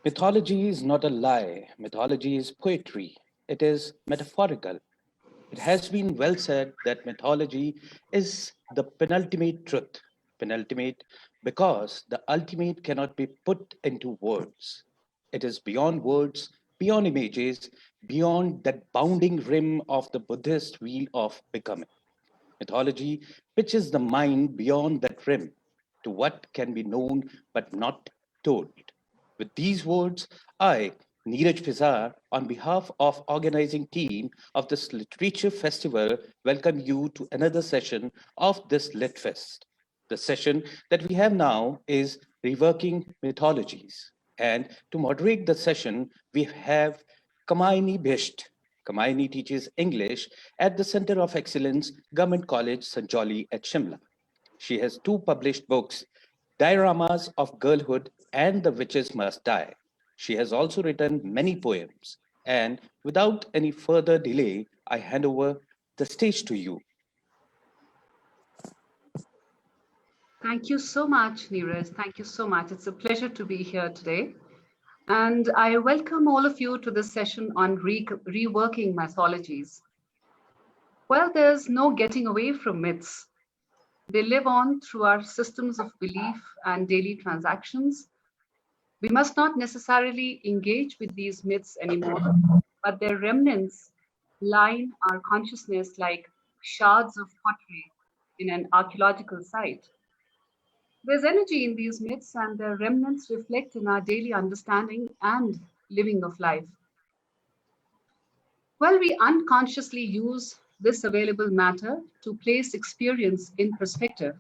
Mythology is not a lie. Mythology is poetry. It is metaphorical. It has been well said that mythology is the penultimate truth. Penultimate because the ultimate cannot be put into words. It is beyond words, beyond images, beyond that bounding rim of the Buddhist wheel of becoming. Mythology pitches the mind beyond that rim to what can be known but not told. With these words, I, Neeraj Fizar, on behalf of organizing team of this literature festival, welcome you to another session of this Lit Fest. The session that we have now is Reworking Mythologies. And to moderate the session, we have Kamayani Bisht. Kamayani teaches English at the Center of Excellence, Government College, Sanjoli at Shimla. She has two published books, Dioramas of Girlhood and The Witches Must Die. She has also written many poems. And without any further delay, I hand over the stage to you. Thank you so much, Neeraj. Thank you so much. It's a pleasure to be here today. And I welcome all of you to this session on reworking mythologies. Well, there's no getting away from myths. They live on through our systems of belief and daily transactions. We must not necessarily engage with these myths anymore, but their remnants line our consciousness like shards of pottery in an archaeological site. There's energy in these myths, and their remnants reflect in our daily understanding and living of life. Well, we unconsciously use this available matter to place experience in perspective.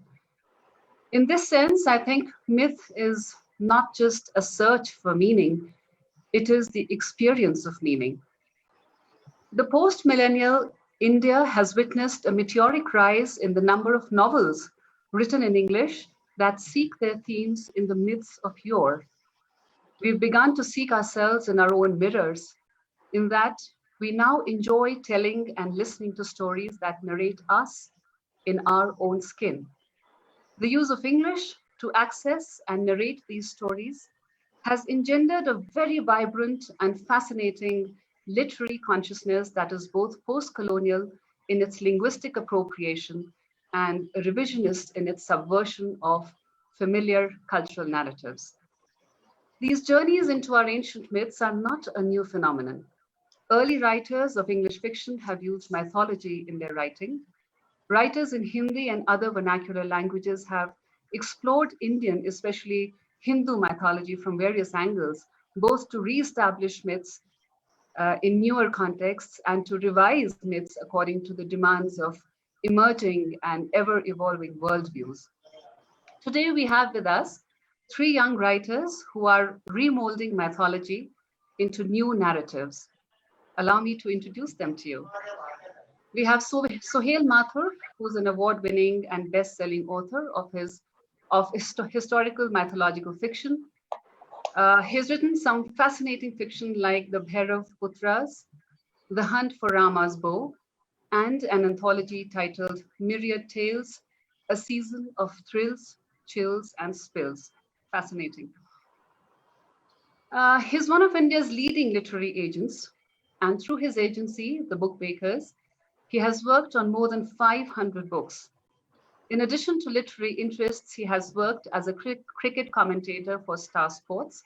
In this sense, I think myth is not just a search for meaning, it is the experience of meaning. The post-millennial India has witnessed a meteoric rise in the number of novels written in English that seek their themes in the myths of yore. We've begun to seek ourselves in our own mirrors, in that we now enjoy telling and listening to stories that narrate us in our own skin. The use of English to access and narrate these stories has engendered a very vibrant and fascinating literary consciousness that is both post-colonial in its linguistic appropriation and revisionist in its subversion of familiar cultural narratives. These journeys into our ancient myths are not a new phenomenon. Early writers of English fiction have used mythology in their writing. Writers in Hindi and other vernacular languages have explored Indian, especially Hindu mythology from various angles, both to re-establish myths in newer contexts and to revise myths according to the demands of emerging and ever-evolving worldviews. Today we have with us three young writers who are remolding mythology into new narratives. Allow me to introduce them to you. We have Suhail Mathur, who's an award-winning and best-selling author of historical mythological fiction. He's written some fascinating fiction like The Bhairav Putras, The Hunt for Rama's Bow, and an anthology titled Myriad Tales, A Season of Thrills, Chills, and Spills. Fascinating. He's one of India's leading literary agents, and through his agency, The Bookmakers, he has worked on more than 500 books. In addition to literary interests, he has worked as a cricket commentator for Star Sports,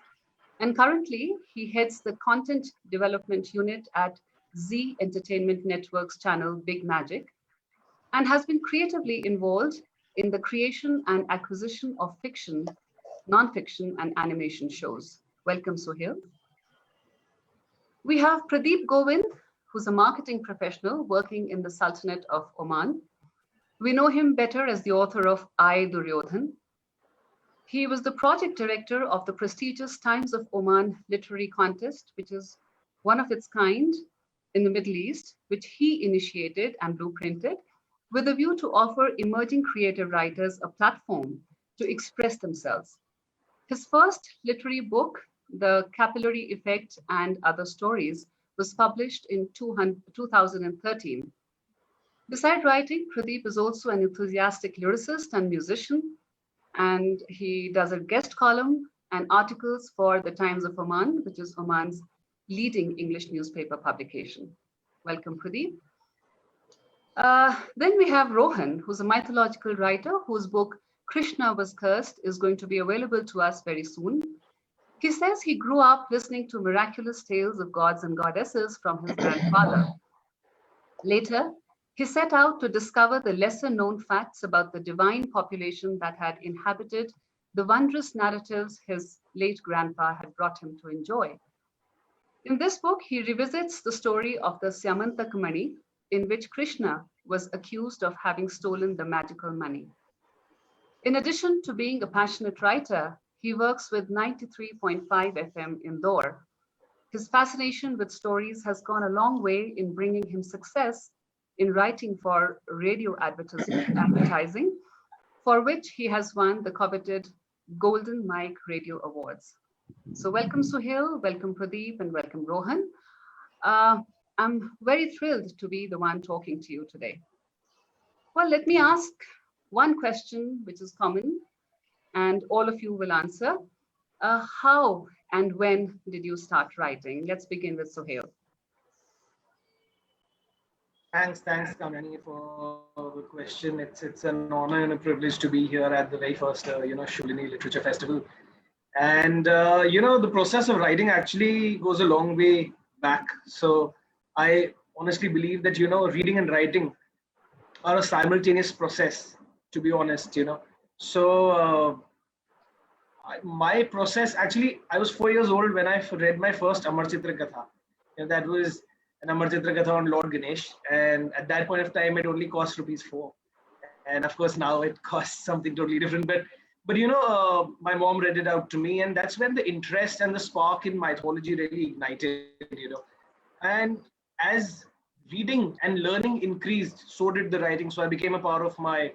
and currently he heads the content development unit at Z Entertainment Network's channel Big Magic, and has been creatively involved in the creation and acquisition of fiction, non-fiction, and animation shows. Welcome, Suhail. We have Pradeep Govind, who's a marketing professional working in the Sultanate of Oman. We know him better as the author of I, Duryodhana. He was the project director of the prestigious Times of Oman Literary Contest, which is one of its kind in the Middle East, which he initiated and blueprinted with a view to offer emerging creative writers a platform to express themselves. His first literary book, The Capillary Effect and Other Stories, was published in 2013. Besides writing, Pradeep is also an enthusiastic lyricist and musician, and he does a guest column and articles for the Times of Oman, which is Oman's leading English newspaper publication. Welcome, Pradeep. Then we have Rohan, who's a mythological writer whose book Krishna Was Cursed is going to be available to us very soon. He says he grew up listening to miraculous tales of gods and goddesses from his grandfather. Later, he set out to discover the lesser known facts about the divine population that had inhabited the wondrous narratives his late grandpa had brought him to enjoy. In this book, he revisits the story of the Syamantakamani, in which Krishna was accused of having stolen the magical money. In addition to being a passionate writer, he works with 93.5 FM Indore. His fascination with stories has gone a long way in bringing him success in writing for radio advertising, for which he has won the coveted Golden Mic Radio Awards. So welcome Suhail, welcome Pradeep, and welcome Rohan. I'm very thrilled to be the one talking to you today. Well, let me ask one question which is common and all of you will answer. How and when did you start writing? Let's begin with Suhail. Thanks, Kamayani, for the question. It's an honor and a privilege to be here at the very first, Shulini Literature Festival. And the process of writing actually goes a long way back. So I honestly believe that reading and writing are a simultaneous process. To be honest, So my process actually, I was 4 years old when I read my first Amar Chitra Katha. That was an Amar Chitra Katha on Lord Ganesh, and at that point of time, it only cost ₹4, and of course now it costs something totally different. But my mom read it out to me, and that's when the interest and the spark in mythology really ignited. And as reading and learning increased, so did the writing. So I became a part of my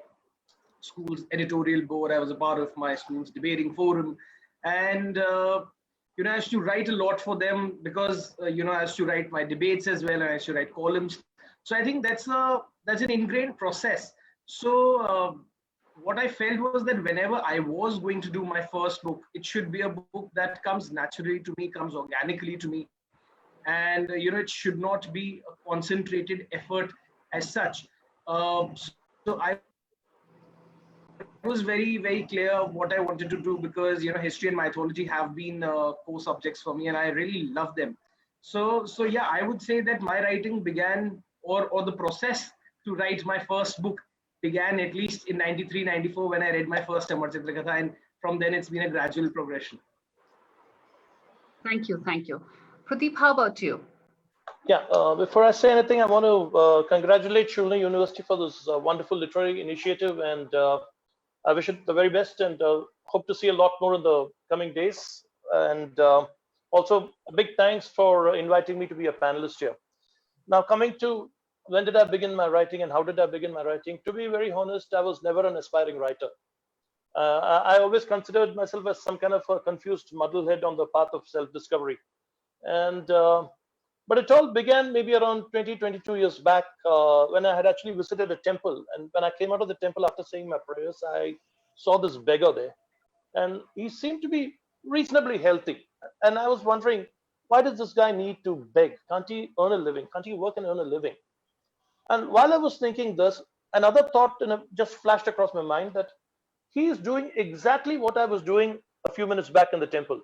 school's editorial board. I was a part of my school's debating forum, and I used to write a lot for them because I used to write my debates as well, and I used to write columns. So I think that's an ingrained process. So what I felt was that whenever I was going to do my first book, it should be a book that comes naturally to me, comes organically to me, and it should not be a concentrated effort as such. So I was very, very clear what I wanted to do because history and mythology have been core subjects for me, and I really love them. So yeah, I would say that my writing began, or the process to write my first book began at least in 93, 94 when I read my first Amar Chitra Katha, and from then it's been a gradual progression. Thank you. Pradeep, how about you? Yeah, before I say anything, I want to congratulate Shulini University for this wonderful literary initiative, and I wish it the very best, and hope to see a lot more in the coming days. And also a big thanks for inviting me to be a panelist here. Now, coming to when did I begin my writing and how did I begin my writing? To be very honest, I was never an aspiring writer. I always considered myself as some kind of a confused muddlehead on the path of self-discovery. And but it all began maybe around 22 years back when I had actually visited a temple. And when I came out of the temple after saying my prayers, I saw this beggar there. And he seemed to be reasonably healthy. And I was wondering, why does this guy need to beg? Can't he earn a living? Can't he work and earn a living? And while I was thinking this, another thought just flashed across my mind that he is doing exactly what I was doing a few minutes back in the temple.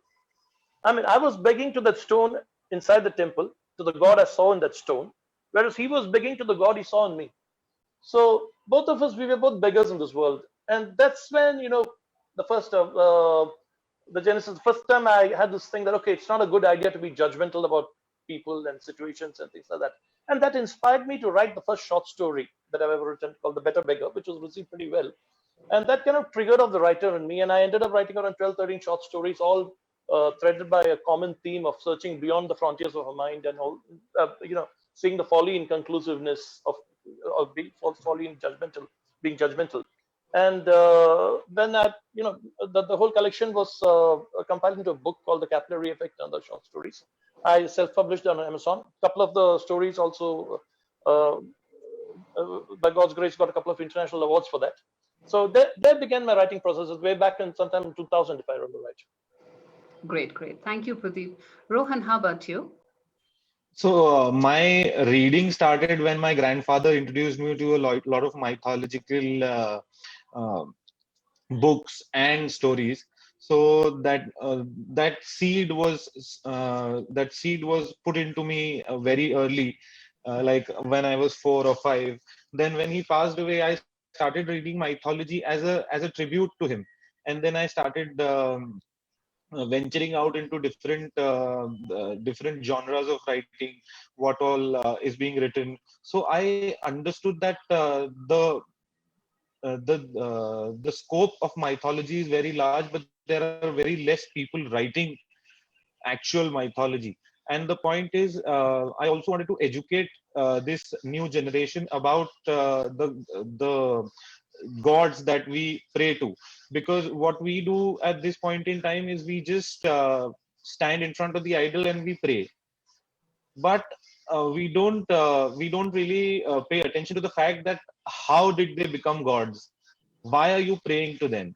I mean, I was begging to that stone inside the temple, to the God I saw in that stone, whereas he was begging to the God he saw in me. So both of us, we were both beggars in this world. And that's when, the first time I had this thing that, okay, it's not a good idea to be judgmental about people and situations and things like that. And that inspired me to write the first short story that I've ever written called The Better Beggar, which was received pretty well. And that kind of triggered off the writer in me. And I ended up writing around 12, 13 short stories, all threaded by a common theme of searching beyond the frontiers of our mind and all, seeing the folly and conclusiveness of folly and being judgmental. And then the whole collection was compiled into a book called The Capillary Effect and the Short Stories. I self-published on Amazon. A couple of the stories also, by God's grace, got a couple of international awards for that. So there began my writing process way back in sometime in 2000, if I remember right. Great, great. Thank you, Pradeep. Rohan, how about you? So my reading started when my grandfather introduced me to a lot of mythological uh, books and stories. So that seed was put into me very early, like when I was 4 or 5. Then when he passed away, I started reading mythology as a tribute to him, and then I started venturing out into different genres of writing, what all is being written. So I understood that the scope of mythology is very large, but there are very less people writing actual mythology. And the point is, I also wanted to educate this new generation about the gods that we pray to, because what we do at this point in time is we just stand in front of the idol and we pray, but we don't really pay attention to the fact that how did they become gods? Why are you praying to them?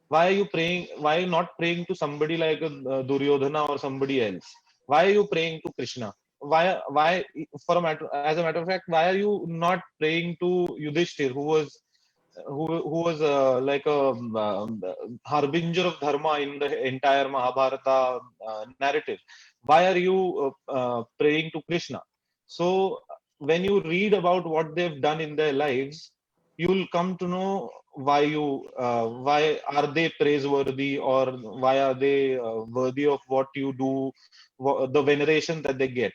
Why are you praying? Why are you not praying to somebody like Duryodhana or somebody else? Why are you praying to Krishna? Why, as a matter of fact, why are you not praying to Yudhishthir, who was like a harbinger of dharma in the entire Mahabharata narrative? Why are you praying to Krishna? So when you read about what they've done in their lives, you'll come to know why are they praiseworthy, or why are they worthy of what you do, the veneration that they get.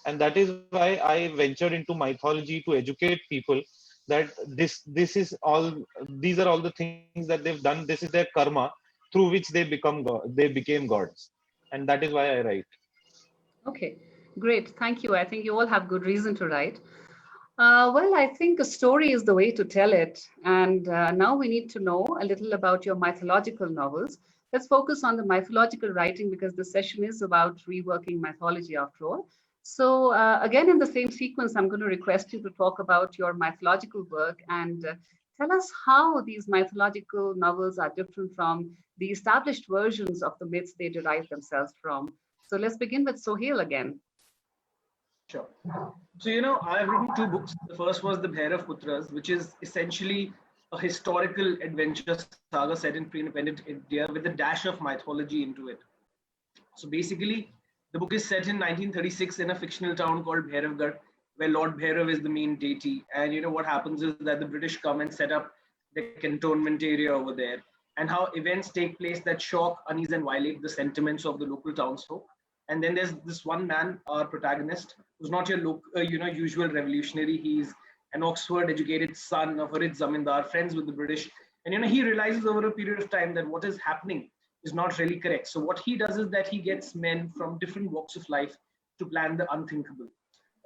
And that is why I ventured into mythology to educate people that this is all these are all the things that they've done. This is their karma through which they became gods, and that is why I write. Okay, great. Thank you. I think you all have good reason to write. Well, I think a story is the way to tell it. And now we need to know a little about your mythological novels. Let's focus on the mythological writing because the session is about reworking mythology after all. So, again, in the same sequence, I'm going to request you to talk about your mythological work and tell us how these mythological novels are different from the established versions of the myths they derive themselves from. So, let's begin with Sohail again. Sure. So, I've written two books. The first was The Bhairav Putras, which is essentially a historical adventure saga set in pre-independent India with a dash of mythology into it. So basically, the book is set in 1936 in a fictional town called Bhairavgarh, where Lord Bhairav is the main deity. And what happens is that the British come and set up the cantonment area over there, and how events take place that shock, unease, and violate the sentiments of the local townsfolk. And then there's this one man, our protagonist, who's not your usual revolutionary. He's an Oxford-educated son of a rich zamindar, friends with the British, and he realizes over a period of time that what is happening is not really correct. So what he does is that he gets men from different walks of life to plan the unthinkable.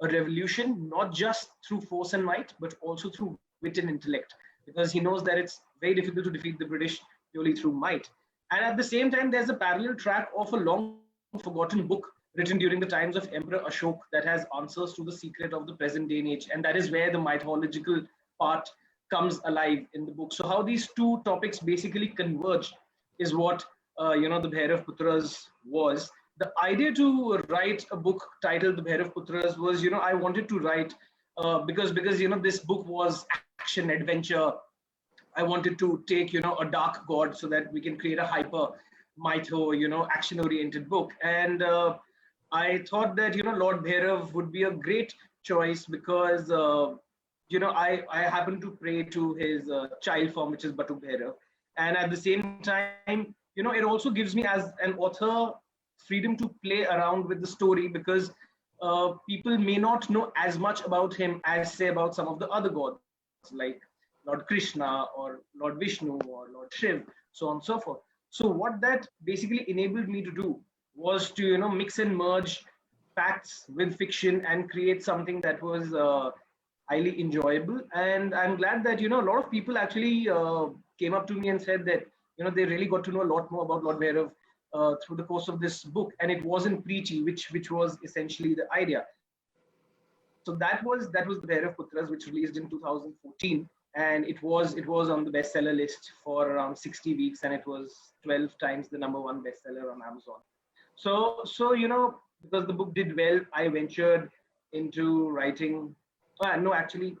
A revolution, not just through force and might, but also through wit and intellect, because he knows that it's very difficult to defeat the British purely through might. And at the same time, there's a parallel track of a long forgotten book written during the times of Emperor Ashok that has answers to the secret of the present day and age. And that is where the mythological part comes alive in the book. So how these two topics basically converge is what the Bhairav Putras was. The idea to write a book titled The Bhairav Putras was, I wanted to write because this book was action adventure. I wanted to take a dark god so that we can create a hyper mytho action oriented book. And I thought that Lord Bhairav would be a great choice because I happen to pray to his child form, which is Batu Bhairav. And at the same time, it also gives me as an author freedom to play around with the story, because people may not know as much about him as say about some of the other gods like Lord Krishna or Lord Vishnu or Lord Shiv, so on and so forth. So what that basically enabled me to do was to mix and merge facts with fiction and create something that was highly enjoyable. And I'm glad that a lot of people actually came up to me and said that they really got to know a lot more about Lord Bhairav through the course of this book, and it wasn't preachy, which was essentially the idea. So that was the Bhairav Putras, which released in 2014, and it was on the bestseller list for around 60 weeks, and it was 12 times the number one bestseller on Amazon. So because the book did well, I ventured into writing. No, actually,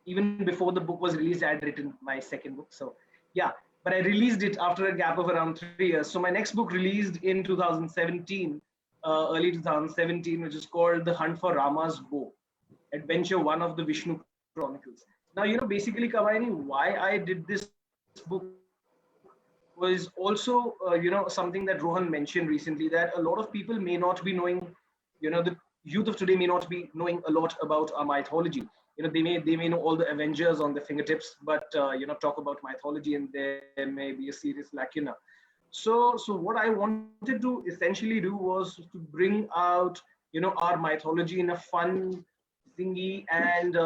even before the book was released, I had written my second book. So yeah, but I released it after a gap of around 3 years. So my next book released in 2017, early 2017, which is called The Hunt for Rama's Bow, Adventure One of the Vishnu Chronicles. Now, basically, Kamayani, why I did this book was also, something that Rohan mentioned recently, that a lot of people may not be knowing, the youth of today may not be knowing a lot about our mythology. They may know all the Avengers on their fingertips, but talk about mythology and there may be a serious lacuna. So what I wanted to essentially do was to bring out our mythology in a fun, zingy, and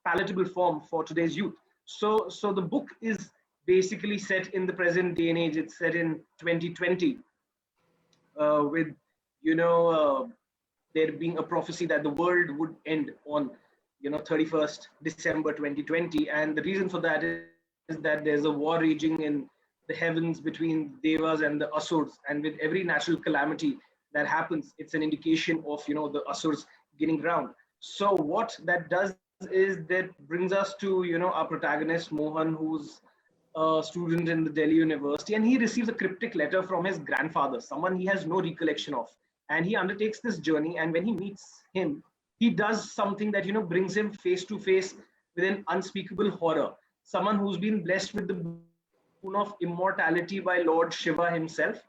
palatable form for today's youth. So the book is basically set in the present day and age. It's set in 2020, with you know uh, there being a prophecy that the world would end on 31st December 2020. And the reason for that is that there's a war raging in the heavens between devas and the asurs, and with every natural calamity that happens, it's an indication of the asurs gaining ground. So what that does is that brings us to our protagonist Mohan, who's a student in the Delhi University, and he receives a cryptic letter from his grandfather, someone he has no recollection of. And he undertakes this journey, and when he meets him, he does something that brings him face to face with an unspeakable horror. Someone who's been blessed with the boon of immortality by Lord Shiva himself,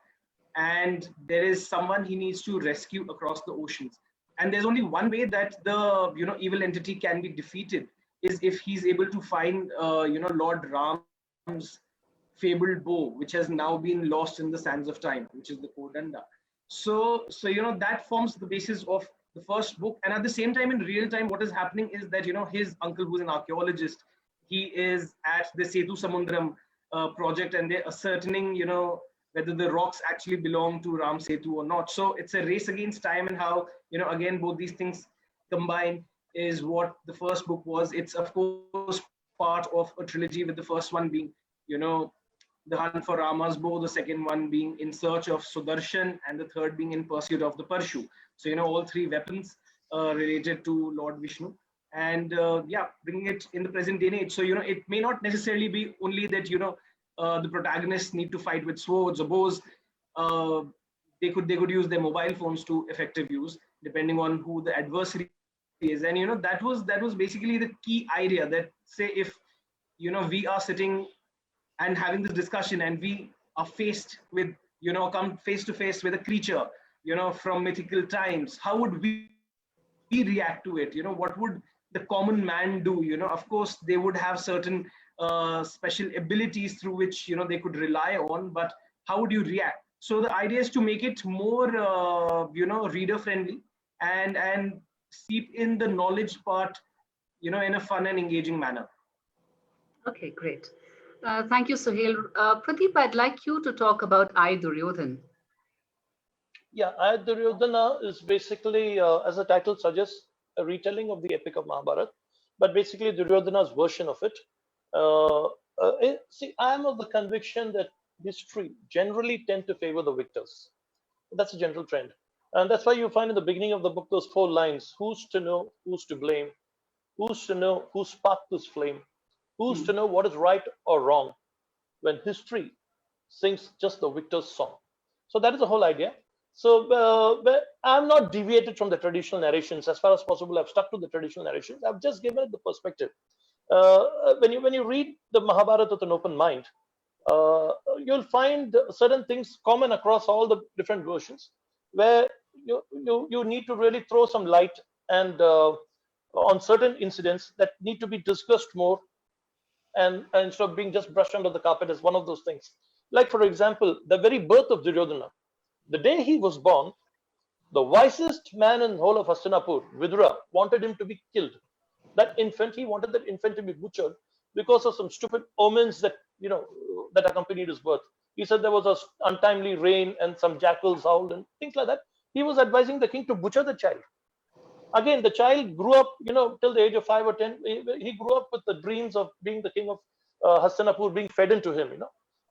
and there is someone he needs to rescue across the oceans. And there's only one way that the evil entity can be defeated, is if he's able to find Lord Ram's fabled bow, which has now been lost in the sands of time, which is the Kodanda. So that forms the basis of the first book. And at the same time, in real time, what is happening is that his uncle, who's an archaeologist, he is at the Setu Samundram project, and they're ascertaining whether the rocks actually belong to Ram Setu or not. So it's a race against time, and how again both these things combine is what the first book was. It's of course part of a trilogy, with the first one being you know the Hunt for Rama's Bow, the second one being In Search of Sudarshan, and the third being In Pursuit of the Parshu. So all three weapons related to Lord Vishnu, and yeah, bringing it in the present day and age. So it may not necessarily be only that the protagonists need to fight with swords or bows. Uh, they could use their mobile phones to effective use, depending on who the adversary is. And that was basically the key idea, that say if we are sitting and having this discussion, and we are faced with come face to face with a creature from mythical times, how would we react to it? What would the common man do? Of course they would have certain special abilities through which they could rely on, but how would you react? So the idea is to make it more reader friendly, and seep in the knowledge part in a fun and engaging manner. Okay, great. Thank you, Suhail. Pradeep, I'd like you to talk about I, Duryodhan. Yeah, Duryodhana is basically, as the title suggests, a retelling of the epic of Mahabharata, but basically Duryodhana's version of it. See, I am of the conviction that history generally tend to favor the victors. That's a general trend. And that's why you find in the beginning of the book those four lines: who's to know, who's to blame, who's to know who sparked this flame, who's to Hmm. know what is right or wrong, when history sings just the victor's song. So that is the whole idea. So I'm not deviated from the traditional narrations as far as possible. I've stuck to the traditional narrations. I've just given it the perspective. When you read the Mahabharata with an open mind, you'll find certain things common across all the different versions, where you need to really throw some light and on certain incidents that need to be discussed more, and instead of being just brushed under the carpet as one of those things. Like, for example, the very birth of Duryodhana. The day he was born, the wisest man in the whole of Hastinapur, Vidura, wanted him to be killed. He wanted that infant to be butchered because of some stupid omens that accompanied his birth. He said there was a untimely rain and some jackals howled and things like that. He was advising the king to butcher the child. Again, the child grew up, till the age of 5 or 10. He grew up with the dreams of being the king of Hastinapur being fed into him,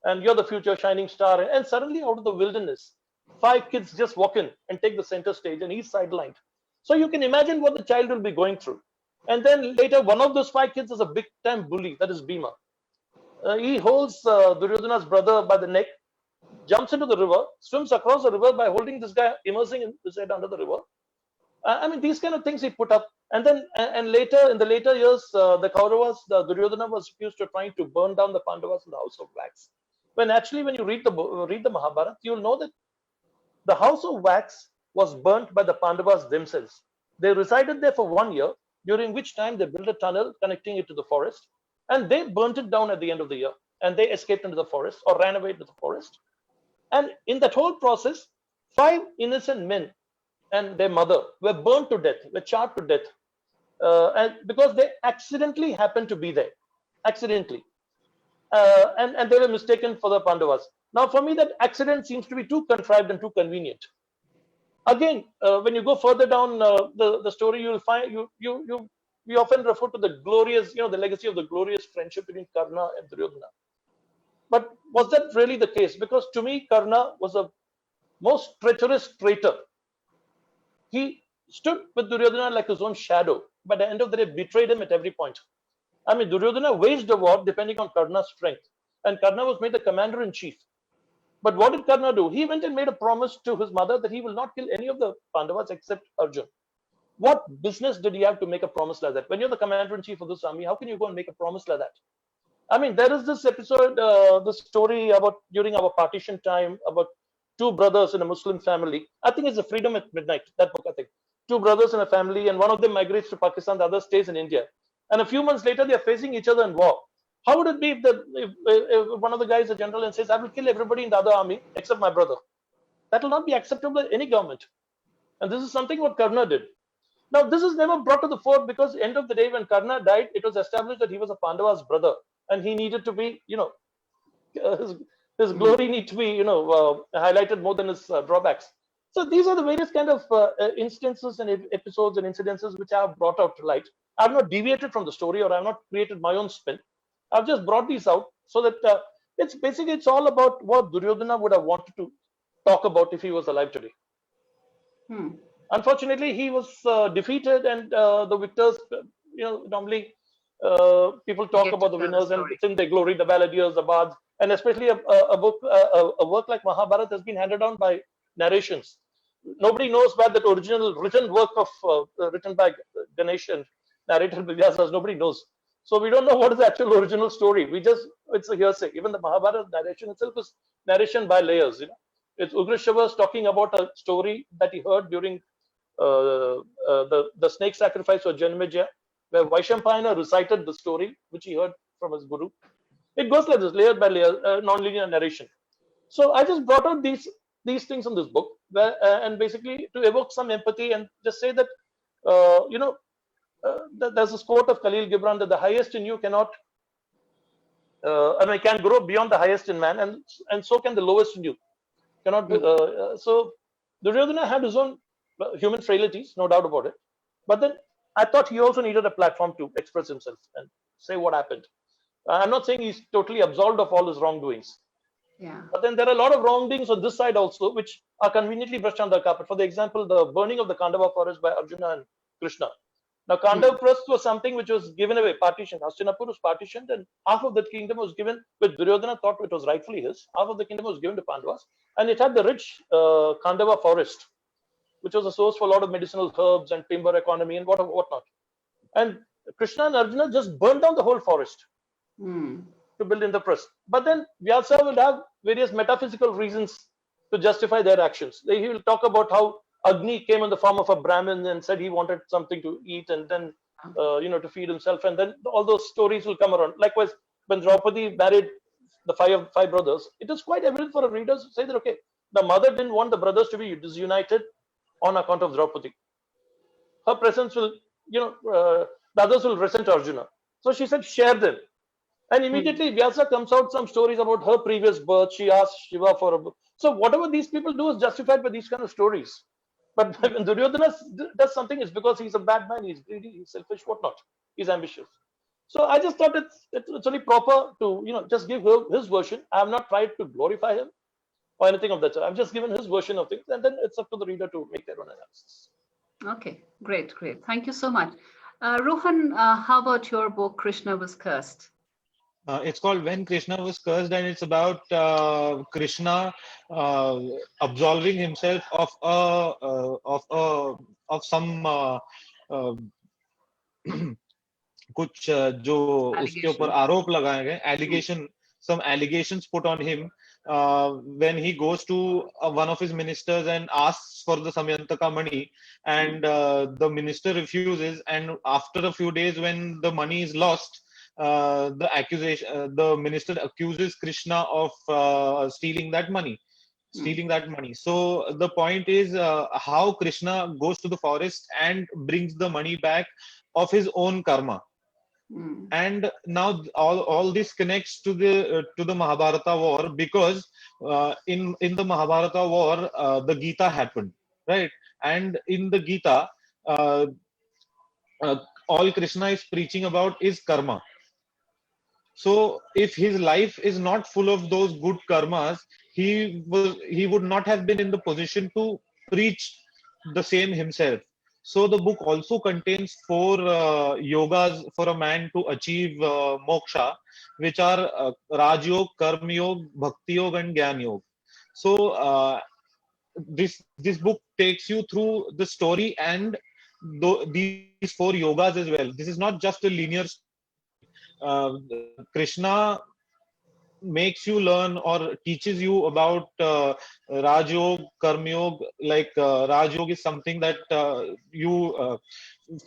and you're the future shining star. And suddenly, out of the wilderness, 5 kids just walk in and take the center stage, and he's sidelined. So you can imagine what the child will be going through. And then later, one of those 5 kids is a big time bully, that is Bhima. He holds Duryodhana's brother by the neck, jumps into the river, swims across the river by holding this guy, immersing his head under the river. I mean, these kind of things he put up. And then, and later, in the later years, the Kauravas, the Duryodhana was accused of trying to burn down the Pandavas in the house of wax. When actually, when you read the Mahabharata, you'll know that the house of wax was burnt by the Pandavas themselves. They resided there for 1 year, during which time they built a tunnel connecting it to the forest, and they burnt it down at the end of the year, and they escaped into the forest or ran away to the forest. And in that whole process, 5 innocent men and their mother were burnt to death, were charred to death, and because they accidentally happened to be there, accidentally, and they were mistaken for the Pandavas. Now, for me, that accident seems to be too contrived and too convenient. Again, when you go further down the story, you'll find we often refer to the glorious, the legacy of the glorious friendship between Karna and Duryodhana. But was that really the case? Because to me, Karna was a most treacherous traitor. He stood with Duryodhana like his own shadow, but at the end of the day, betrayed him at every point. I mean, Duryodhana waged a war depending on Karna's strength, and Karna was made the commander in chief. But what did Karna do? He went and made a promise to his mother that he will not kill any of the Pandavas except Arjun. What business did he have to make a promise like that? When you're the commander in chief of this army, how can you go and make a promise like that? I mean, there is this episode, the story about during our partition time about 2 brothers in a Muslim family. I think it's The Freedom at Midnight, that book, I think. 2 brothers in a family, and one of them migrates to Pakistan, the other stays in India. And a few months later, they're facing each other in war. How would it be if one of the guys, a general, and says, I will kill everybody in the other army except my brother? That will not be acceptable by any government. And this is something what Karna did. Now, this is never brought to the fore because, end of the day, when Karna died, it was established that he was a Pandava's brother, and he needed to be, his glory need to be, highlighted more than his drawbacks. So these are the various kind of instances and episodes and incidences which I have brought out to light. I've not deviated from the story, or I've not created my own spin. I've just brought these out so that it's all about what Duryodhana would have wanted to talk about if he was alive today. Unfortunately, he was defeated, and the victors, normally people talk about the winners and sing their glory, the balladeers, the bards, and especially a work like Mahabharata has been handed down by narrations. Nobody knows where that original written work of written by Ganesh and narrated by Vyasa. Nobody knows. So we don't know what is the actual original story. It's a hearsay. Even the Mahabharata narration itself is narration by layers. It's Ugrashava's talking about a story that he heard during the snake sacrifice of Janmejaya, where Vaishampayana recited the story which he heard from his guru. It goes like this, layer by layer, non-linear narration. So I just brought out these things in this book, where, and basically to evoke some empathy and just say that there's this quote of Khalil Gibran that the highest in you cannot, can grow beyond the highest in man, and so can the lowest in you cannot be. So Duryodhana had his own human frailties, no doubt about it. But then I thought he also needed a platform to express himself and say what happened. I'm not saying he's totally absolved of all his wrongdoings. Yeah. But then there are a lot of wrongdoings on this side also, which are conveniently brushed under the carpet. For the example, the burning of the Kandava forest by Arjuna and Krishna. Now, Kandava forest was something which was given away, partitioned. Hastinapur was partitioned, and half of that kingdom was given, which Duryodhana thought it was rightfully his. Half of the kingdom was given to Pandavas, and it had the rich Kandava forest, which was a source for a lot of medicinal herbs and timber economy and whatnot. And Krishna and Arjuna just burned down the whole forest to build Indraprastha. But then Vyasa will have various metaphysical reasons to justify their actions. He will talk about how Agni came in the form of a Brahmin and said he wanted something to eat, and then to feed himself, and then all those stories will come around. Likewise, when Draupadi married the five brothers, it is quite evident for a reader to say that okay, the mother didn't want the brothers to be disunited on account of Draupadi. Her presence will, the others will resent Arjuna. So she said, share them. And immediately Vyasa comes out some stories about her previous birth. She asked Shiva for a book. So whatever these people do is justified by these kind of stories. But when Duryodhana does something, it's because he's a bad man, he's greedy, he's selfish, whatnot. He's ambitious. So I just thought it's only proper to just give his version. I have not tried to glorify him. or anything of that sort. I've just given his version of things, and then it's up to the reader to make their own analysis. Okay, great. Thank you so much. Rohan, how about your book, Krishna Was Cursed? It's called When Krishna Was Cursed, and it's about Krishna absolving himself of some कुछ जो उसके ऊपर आरोप लगाए गए allegation, some allegations put on him when he goes to one of his ministers and asks for the Samyantaka money, and the minister refuses, and after a few days when the money is lost, the minister accuses Krishna of stealing that money. So the point is how Krishna goes to the forest and brings the money back of his own karma. And now all this connects to the Mahabharata war, because in the Mahabharata war the Gita happened, right? And in the Gita all Krishna is preaching about is karma. So if his life is not full of those good karmas, he would not have been in the position to preach the same himself. So the book also contains 4 yogas for a man to achieve moksha, which are Raj Yoga, Karma Yoga, Bhakti Yoga, and Gyan Yoga. So this book takes you through the story and these 4 yogas as well. This is not just a linear Krishna makes you learn or teaches you about Raj Yoga, Karma Yoga. Like Raj Yoga is something that you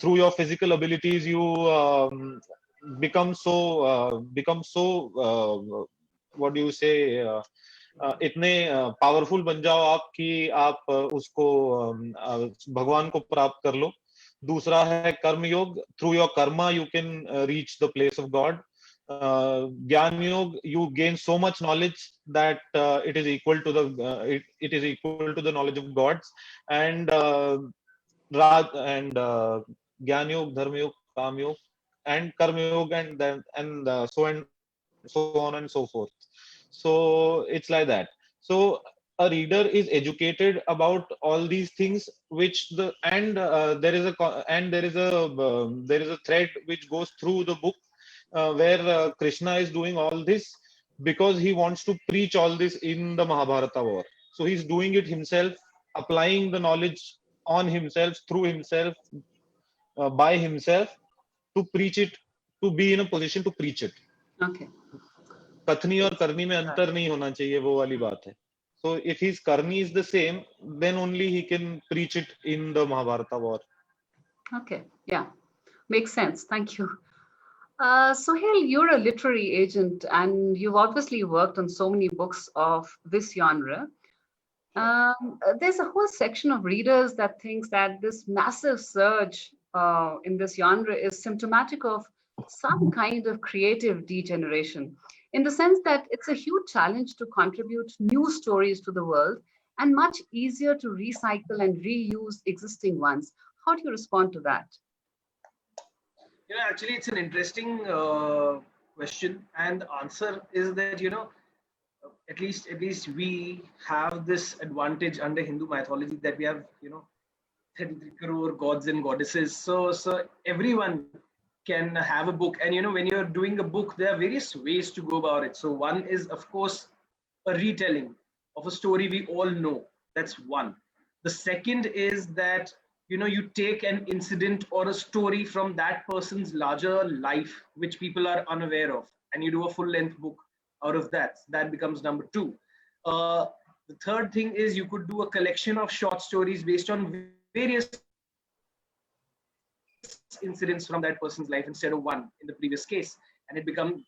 through your physical abilities you become so what do you say इतने powerful बन जाओ आप कि आप उसको भगवान को प्राप्त कर लो. दूसरा है कर्म योग. Through your Karma you can reach the place of God. ज्ञान योग, you gain so much knowledge that it is equal to the knowledge of gods. And ज्ञान योग, धर्म योग, काम योग, and karma yoga, and so on and so forth. So it's like that. So a reader is educated about all these things, which there is a thread which goes through the book where Krishna is doing all this because he wants to preach all this in the Mahabharata war. So he's doing it himself, applying the knowledge on himself, through himself, by himself, to preach it, to be in a position to preach it. Okay. कथनी और करनी में अंतर नहीं होना चाहिए, वो वाली बात है. So if his karni is the same, then only he can preach it in the Mahabharata war. Okay, yeah, makes sense. Thank you. Suhail, you're a literary agent and you've obviously worked on so many books of this genre. There's a whole section of readers that thinks that this massive surge in this genre is symptomatic of some kind of creative degeneration, in the sense that it's a huge challenge to contribute new stories to the world and much easier to recycle and reuse existing ones. How do you respond to that? Yeah, actually, it's an interesting question, and the answer is that at least we have this advantage under Hindu mythology that we have 33 crore gods and goddesses. So everyone can have a book, and when you're doing a book, there are various ways to go about it. So one is, of course, a retelling of a story we all know. That's one. The second is that you take an incident or a story from that person's larger life, which people are unaware of, and you do a full-length book out of that. That becomes number two. The third thing is you could do a collection of short stories based on various incidents from that person's life instead of one in the previous case, and it becomes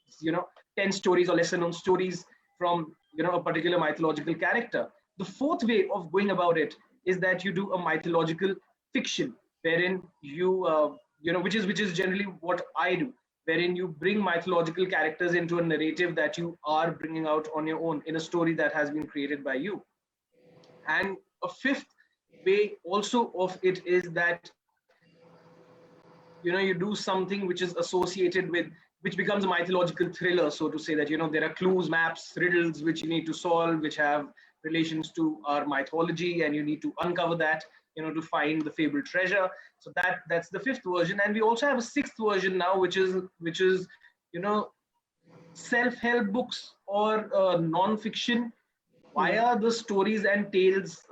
10 stories or lesser known stories from a particular mythological character. The fourth way of going about it is that you do a mythological fiction, wherein you which is generally what I do, wherein you bring mythological characters into a narrative that you are bringing out on your own in a story that has been created by you. And a fifth way also of it is that you do something which is associated with, which becomes a mythological thriller, so to say, that there are clues, maps, riddles which you need to solve, which have relations to our mythology, and you need to uncover that, to find the fabled treasure. So that's the fifth version, and we also have a sixth version now, which is self-help books or non-fiction via the stories and tales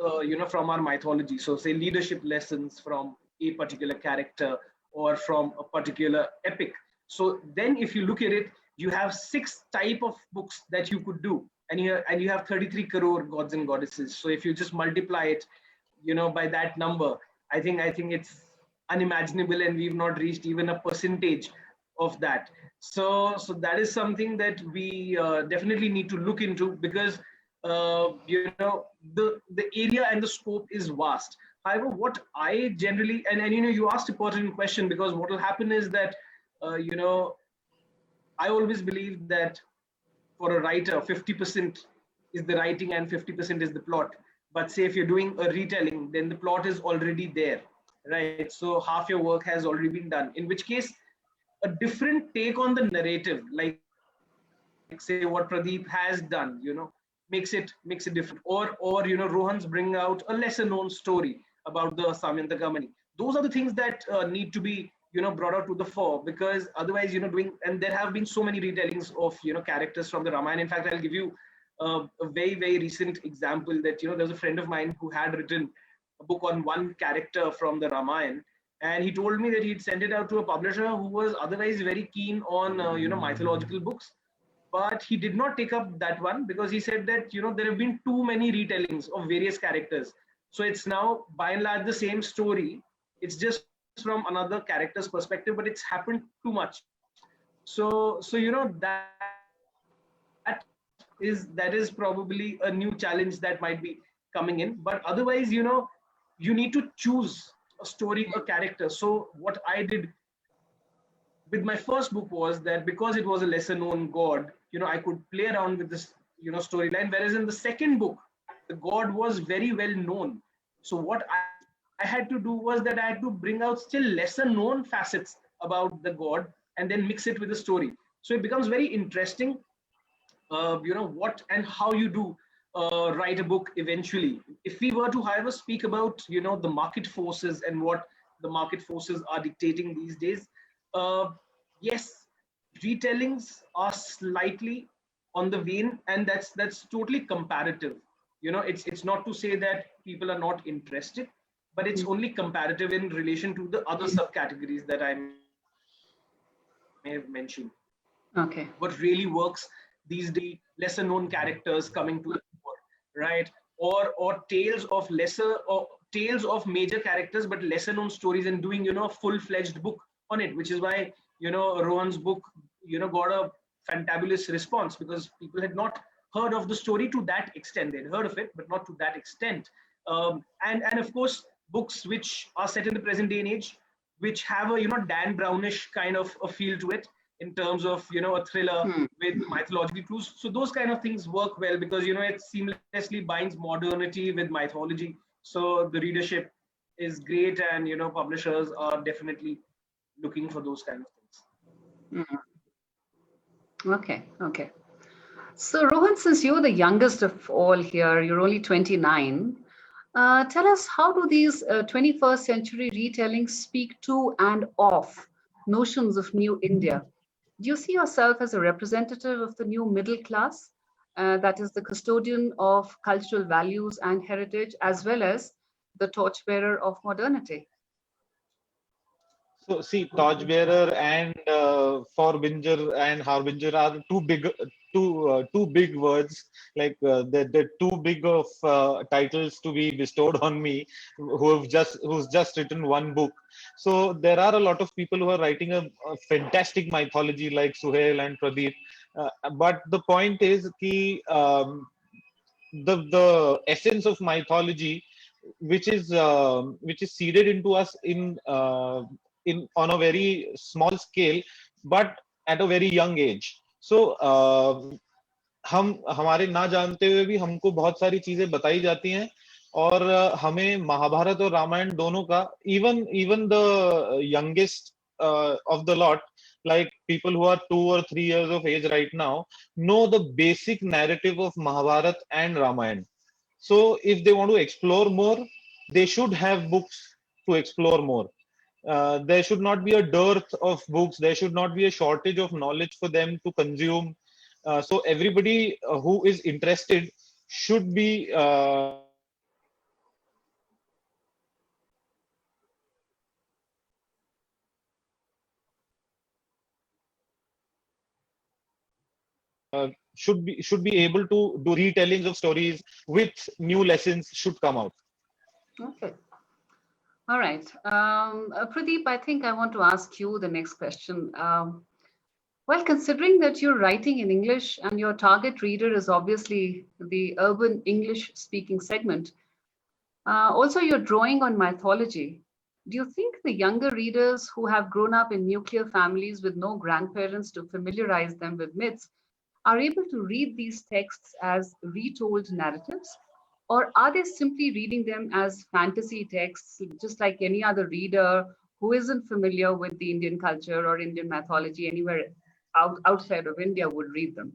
from our mythology. So say leadership lessons from a particular character or from a particular epic. So then if you look at it, you have six type of books that you could do, and you have 33 crore gods and goddesses. So if you just multiply it by that number, I think it's unimaginable, and we've not reached even a percentage of that. So that is something that we definitely need to look into, because the area and the scope is vast. However, what I generally, and you asked a pertinent question, because what will happen is that I always believe that for a writer, 50% is the writing and 50% is the plot. But say if you're doing a retelling, then the plot is already there, right? So half your work has already been done, in which case a different take on the narrative, like say what Pradeep has done, makes it different. Or Rohan's bringing out a lesser known story about the Samyantakamani. Those are the things that need to be brought out to the fore, because otherwise doing, and there have been so many retellings of characters from the Ramayana. In fact, I'll give you a very, very recent example that there's a friend of mine who had written a book on one character from the Ramayana, and he told me that he'd sent it out to a publisher who was otherwise very keen on mythological books, but he did not take up that one, because he said that there have been too many retellings of various characters. So it's now by and large the same story, it's just from another character's perspective, but it's happened too much. So that is probably a new challenge that might be coming in. But otherwise, you need to choose a story, a character. So what I did with my first book was that, because it was a lesser known god, I could play around with this storyline, whereas in the second book the god was very well known. So what I had to do was that I had to bring out still lesser known facets about the god and then mix it with the story. So it becomes very interesting, what and how you do write a book eventually. If we were to, however, speak about the market forces and what the market forces are dictating these days, yes, retellings are slightly on the wane, and that's totally comparative. It's not to say that people are not interested, but it's only comparative in relation to the other subcategories that I may have mentioned. Okay. What really works these days, lesser known characters coming to the fore, right? Or tales of major characters but lesser known stories, and doing a full-fledged book on it, which is why Rohan's book got a fantabulous response, because people had not heard of the story to that extent. They'd heard of it, but not to that extent. And of course, books which are set in the present day and age, which have a Dan Brownish kind of a feel to it, in terms of a thriller with mythological clues. So those kind of things work well, because it seamlessly binds modernity with mythology. So the readership is great, and publishers are definitely looking for those kind of things. Okay. So Rohan, since you're the youngest of all here, you're only 29. Tell us, how do these 21st century retellings speak to and of notions of new India? Do you see yourself as a representative of the new middle class, that is the custodian of cultural values and heritage, as well as the torchbearer of modernity? So see, torchbearer and forbinger and harbinger are two big words. Like they're too big of titles to be bestowed on me, who's just written one book. So there are a lot of people who are writing a fantastic mythology, like Suhail and Pradeep. But the point is, the essence of mythology, which is seeded into us in on a very small scale, but at a very young age. So हम हमारे ना जानते हुए भी हमको बहुत सारी चीजें बताई जाती हैं, और हमें महाभारत और रामायण दोनों का, even the youngest of the lot, like people who are 2 or 3 years of age right now, know the basic narrative of Mahabharata and Ramayana. So if they want to explore more, they should have books to explore more. There should not be a dearth of books. There should not be a shortage of knowledge for them to consume. So everybody who is interested should be should be able to do retellings of stories with new lessons should come out. Okay. All right. Pradeep, I think I want to ask you the next question. Well, considering that you're writing in English and your target reader is obviously the urban English speaking segment, also you're drawing on mythology. Do you think the younger readers who have grown up in nuclear families with no grandparents to familiarize them with myths are able to read these texts as retold narratives? Or are they simply reading them as fantasy texts, just like any other reader who isn't familiar with the Indian culture or Indian mythology anywhere outside of India would read them?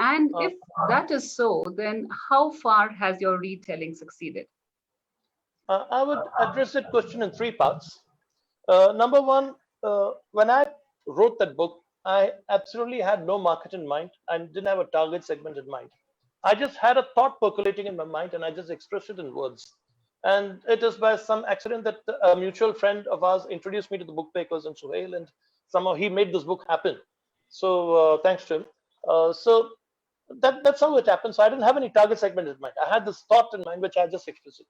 And Uh, if that is so, then how far has your retelling succeeded? I would address that question in three parts. Number one, when I wrote that book, I absolutely had no market in mind and didn't have a target segment in mind. I just had a thought percolating in my mind and I just expressed it in words. And it is by some accident that a mutual friend of ours introduced me to the book makers in Suhail, and somehow he made this book happen. So thanks to him. So that's how it happened. So I didn't have any target segment in mind. I had this thought in mind, which I just expressed.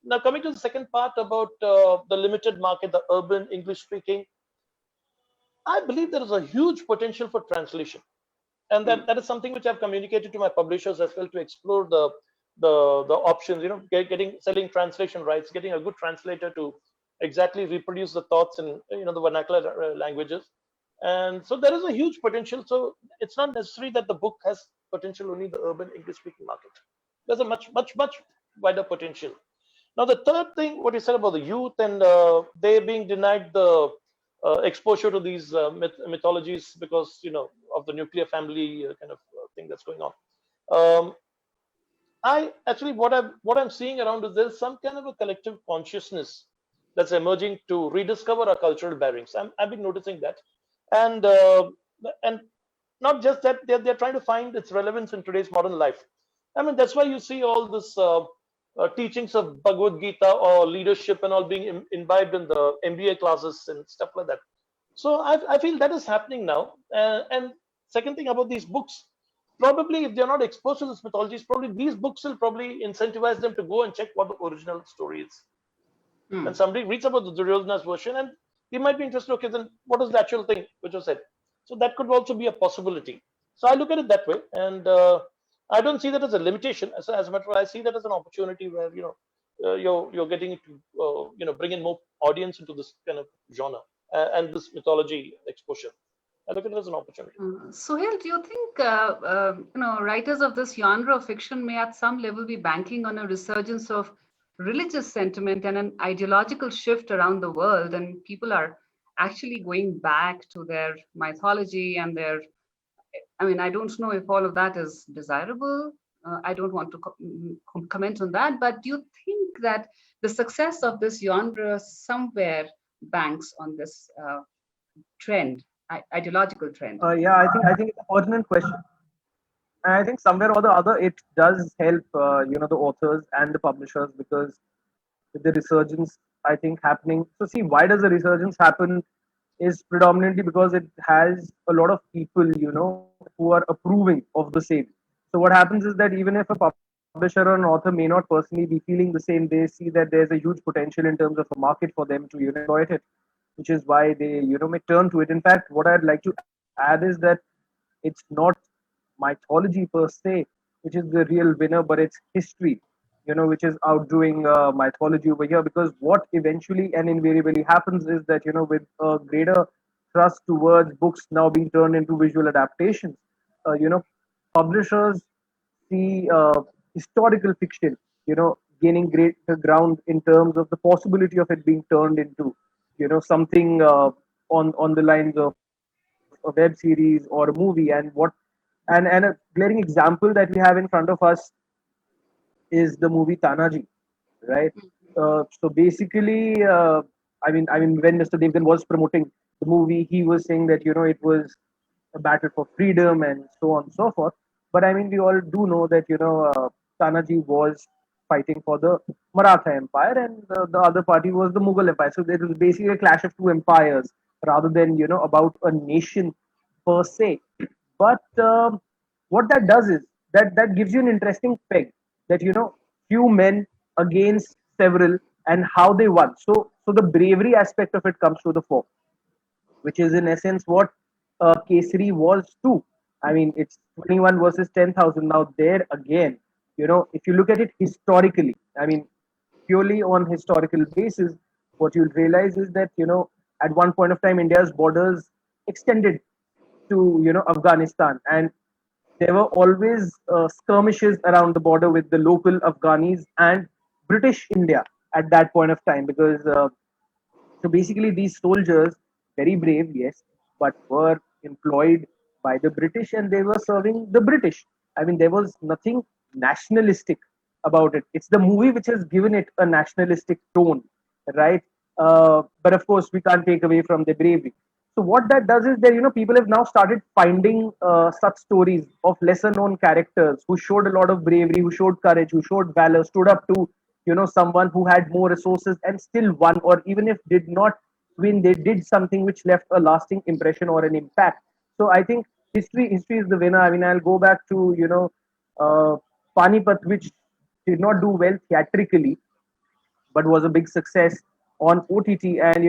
Now, coming to the second part about the limited market, the urban English speaking, I believe there is a huge potential for translation, and that is something which I've communicated to my publishers as well to explore the options. You know, getting selling translation rights, getting a good translator to exactly reproduce the thoughts in the vernacular languages, and so there is a huge potential. So it's not necessary that the book has potential only in the urban English speaking market. There's a much wider potential. Now, the third thing, what you said about the youth and they being denied the exposure to these mythologies because of the nuclear family kind of thing that's going on. Um, I actually what I'm seeing around is there's some kind of a collective consciousness that's emerging to rediscover our cultural bearings. I've been noticing that, and and not just that they're trying to find its relevance in today's modern life. I mean, that's why you see all this teachings of Bhagavad Gita or leadership and all being imbibed in the MBA classes and stuff like that. So I feel that is happening now. And second thing about these books, probably if they're not exposed to this mythologies, probably these books will probably incentivize them to go and check what the original story is. And Hmm. somebody reads about the Duryodhana's version and they might be interested, okay, then what is the actual thing which was said? So that could also be a possibility. So I look at it that way. And I don't see that as a limitation. As a matter of fact, I see that as an opportunity where, you're getting to, bring in more audience into this kind of genre and this mythology exposure. I look at it as an opportunity. Sohail, do you think writers of this genre of fiction may at some level be banking on a resurgence of religious sentiment and an ideological shift around the world, and people are actually going back to their mythology and their, I mean, I don't know if all of that is desirable. I don't want to comment on that, but do you think that the success of this genre somewhere banks on this trend, ideological trend? Yeah, I think it's a pertinent question. And I think somewhere or the other it does help the authors and the publishers, because with the resurgence I think happening. So see, why does the resurgence happen is predominantly because it has a lot of people who are approving of the same. So what happens is that even if a publisher or an author may not personally be feeling the same, they see that there's a huge potential in terms of a market for them to exploit it, which is why they may turn to it. In fact, what I'd like to add is that it's not mythology per se which is the real winner, but it's history, which is outdoing mythology over here. Because what eventually and invariably happens is that with a greater thrust towards books now being turned into visual adaptations, publishers see historical fiction, gaining great ground in terms of the possibility of it being turned into, something on the lines of a web series or a movie. And a glaring example that we have in front of us is is the movie Tanaji, right? So basically, when Mr. Devgan was promoting the movie, he was saying that it was a battle for freedom and so on and so forth. But I mean, we all do know that Tanaji was fighting for the Maratha Empire, and the other party was the Mughal Empire. So it was basically a clash of two empires rather than about a nation per se. But what that does is that gives you an interesting peg that few men against several and how they won. So the bravery aspect of it comes to the fore, which is in essence what Kesari was too. I mean, it's 21 versus 10,000. Now, there again, if you look at it historically, I mean, purely on historical basis, what you'll realize is that, at one point of time, India's borders extended to, Afghanistan. And there were always skirmishes around the border with the local Afghanis and British India at that point of time because so basically, these soldiers, very brave, yes, but were employed by the British and they were serving the British. I mean, there was nothing nationalistic about it. It's the movie which has given it a nationalistic tone, right? But of course, we can't take away from the bravery. So what that does is that people have now started finding such stories of lesser known characters who showed a lot of bravery, who showed courage, who showed valor, stood up to someone who had more resources and still won, or even if did not win, they did something which left a lasting impression or an impact. So I think history is the winner. I mean, I'll go back to uh, Panipat, which did not do well theatrically but was a big success on OTT. And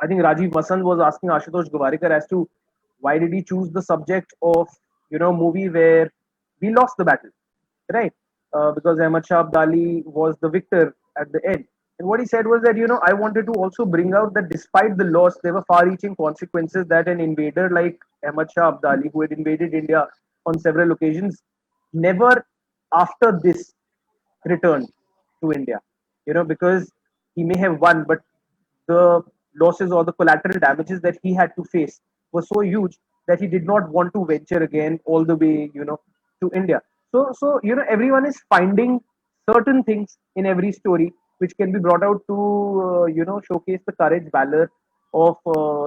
I think Rajiv Masand was asking Ashutosh Gowariker as to why did he choose the subject of movie where we lost the battle, right? Because Ahmad Shah Abdali was the victor at the end. And what he said was that I wanted to also bring out that despite the loss, there were far-reaching consequences that an invader like Ahmad Shah Abdali, who had invaded India on several occasions, never after this returned to India. Because he may have won, but the losses or the collateral damages that he had to face were so huge that he did not want to venture again all the way, to India. So everyone is finding certain things in every story which can be brought out to, showcase the courage, valor of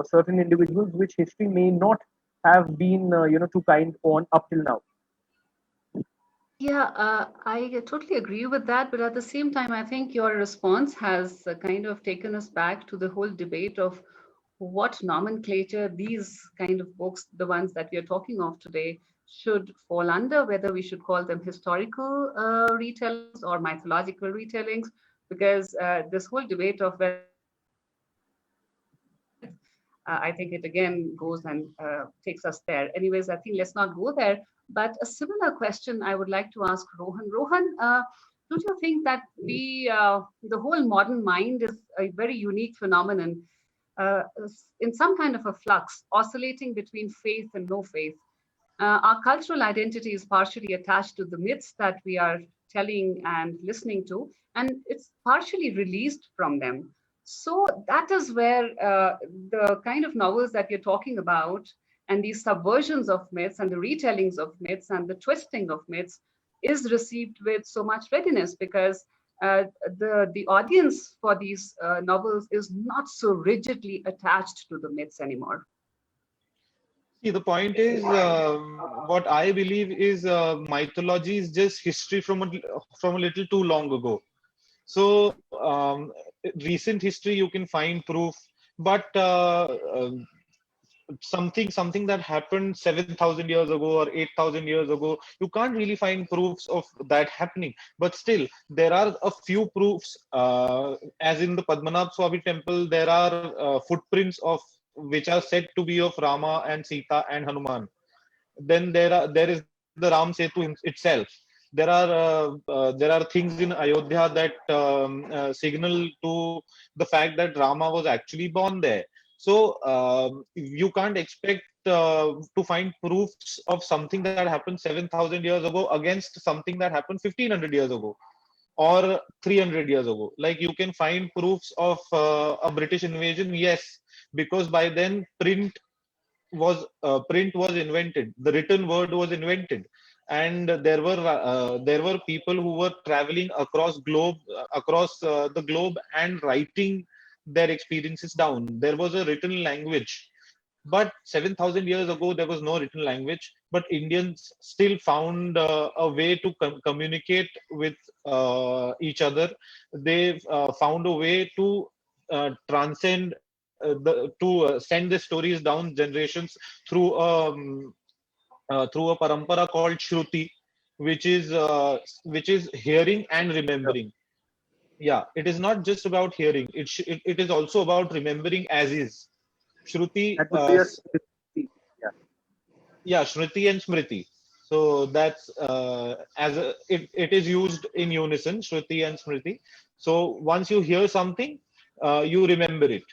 certain individuals, which history may not have been, too kind on up till now. Yeah, I totally agree with that. But at the same time, I think your response has kind of taken us back to the whole debate of what nomenclature these kind of books, the ones that we are talking of today, should fall under, whether we should call them historical retellings or mythological retellings, because this whole debate of whether I think it again goes and takes us there. Anyways, I think let's not go there. But a similar question I would like to ask Rohan. Rohan, don't you think that the whole modern mind is a very unique phenomenon in some kind of a flux, oscillating between faith and no faith? Our cultural identity is partially attached to the myths that we are telling and listening to, and it's partially released from them. So that is where the kind of novels that you're talking about, and these subversions of myths, and the retellings of myths, and the twisting of myths, is received with so much readiness because the audience for these novels is not so rigidly attached to the myths anymore. See, the point is, what I believe is mythology is just history from a little too long ago. So, recent history you can find proof, but something that happened 7,000 years ago or 8,000 years ago, you can't really find proofs of that happening. But still, there are a few proofs. As in the Padmanabh Swami temple, there are footprints of which are said to be of Rama and Sita and Hanuman. Then there is the Ram Setu itself. There are things in Ayodhya that signal to the fact that Rama was actually born there. So you can't expect to find proofs of something that happened 7,000 years ago against something that happened 1,500 years ago or 300 years ago. Like you can find proofs of a British invasion, yes, because by then print was invented, the written word was invented. and there were people who were traveling across the globe and writing their experiences down. There was a written language, but 7,000 years ago there was no written language, but Indians still found a way to communicate with each other. They found a way to transcend send the stories down generations through through a parampara called Shruti, which is hearing and remembering. Yeah, it is not just about hearing; it is also about remembering as is. Shruti, That would be a yeah. yeah, Shruti and Smriti. So that's it is used in unison, Shruti and Smriti. So once you hear something, you remember it,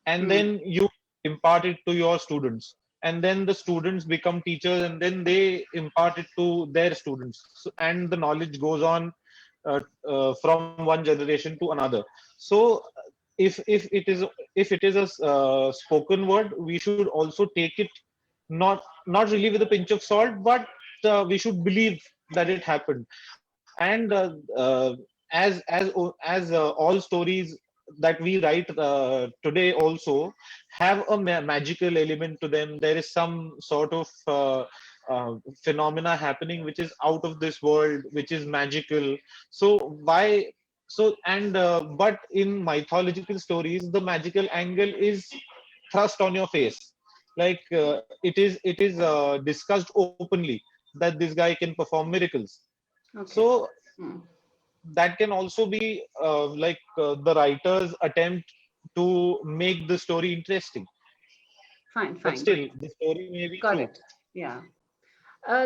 and Hmm. then you impart it to your students, and then the students become teachers, and then they impart it to their students. So, and the knowledge goes on from one generation to another. So if it is a spoken word, we should also take it not really with a pinch of salt, but we should believe that it happened. And all stories that we write today also have a magical element to them. There is some sort of phenomena happening which is out of this world, which is magical. So why so and but in mythological stories, the magical angle is thrust on your face. Like it is discussed openly that this guy can perform miracles. Okay. So Hmm. that can also be the writer's attempt to make the story interesting. Fine, But fine, still, great. the story may be Got true. it. Yeah.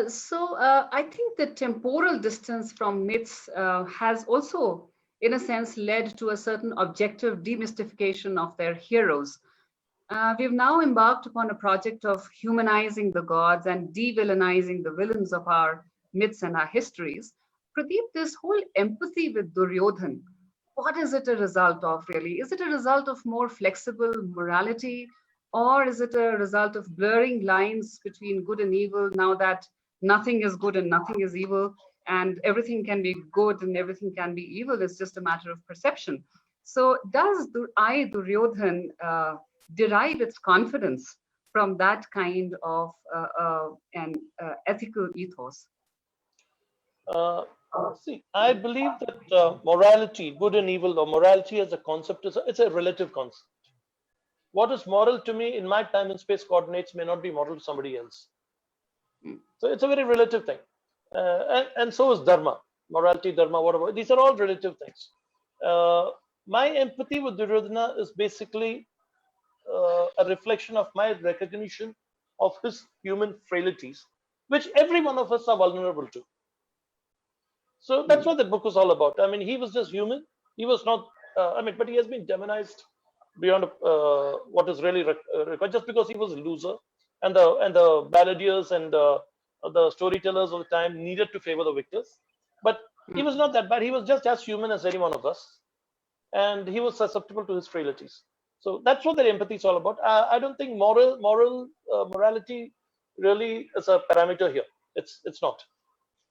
So I think the temporal distance from myths has also, in a sense, led to a certain objective demystification of their heroes. We've now embarked upon a project of humanizing the gods and de-villainizing the villains of our myths and our histories. Pradeep, this whole empathy with Duryodhan, what is it a result of really? Is it a result of more flexible morality, or is it a result of blurring lines between good and evil now that nothing is good and nothing is evil, and everything can be good and everything can be evil? It's just a matter of perception. So, does Duryodhan derive its confidence from that kind of an ethical ethos? Uh, See, I believe that morality, good and evil, or morality as a concept, it's a relative concept. What is moral to me in my time and space coordinates may not be moral to somebody else. Mm. So it's a very relative thing. And so is dharma, morality, dharma, whatever. These are all relative things. Uh, my empathy with Duryodhana is basically a reflection of my recognition of his human frailties, which every one of us are vulnerable to. So that's Mm. what the book was all about. I mean, he was just human. He was not. But he has been demonized beyond what is really required, just because he was a loser, and the balladeers and the storytellers of the time needed to favor the victors. But he Mm. was not that bad. He was just as human as any one of us, and he was susceptible to his frailties. So that's what the empathy is all about. I don't think morality really is a parameter here. It's not.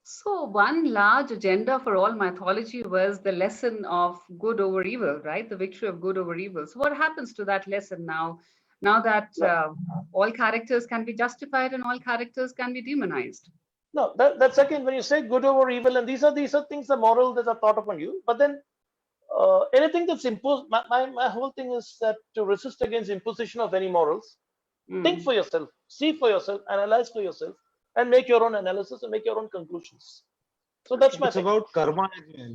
So, one large agenda for all mythology was the lesson of good over evil, right? The victory of good over evil. So, what happens to that lesson now? Now that all characters can be justified and all characters can be demonized. No, that's again when you say good over evil, and these are things the moral that are thought upon you. But then anything that's imposed, my whole thing is that to resist against imposition of any morals, think Mm. for yourself, see for yourself, analyze for yourself, and make your own analysis and make your own conclusions. So that's Okay. my It's thing. about karma as well.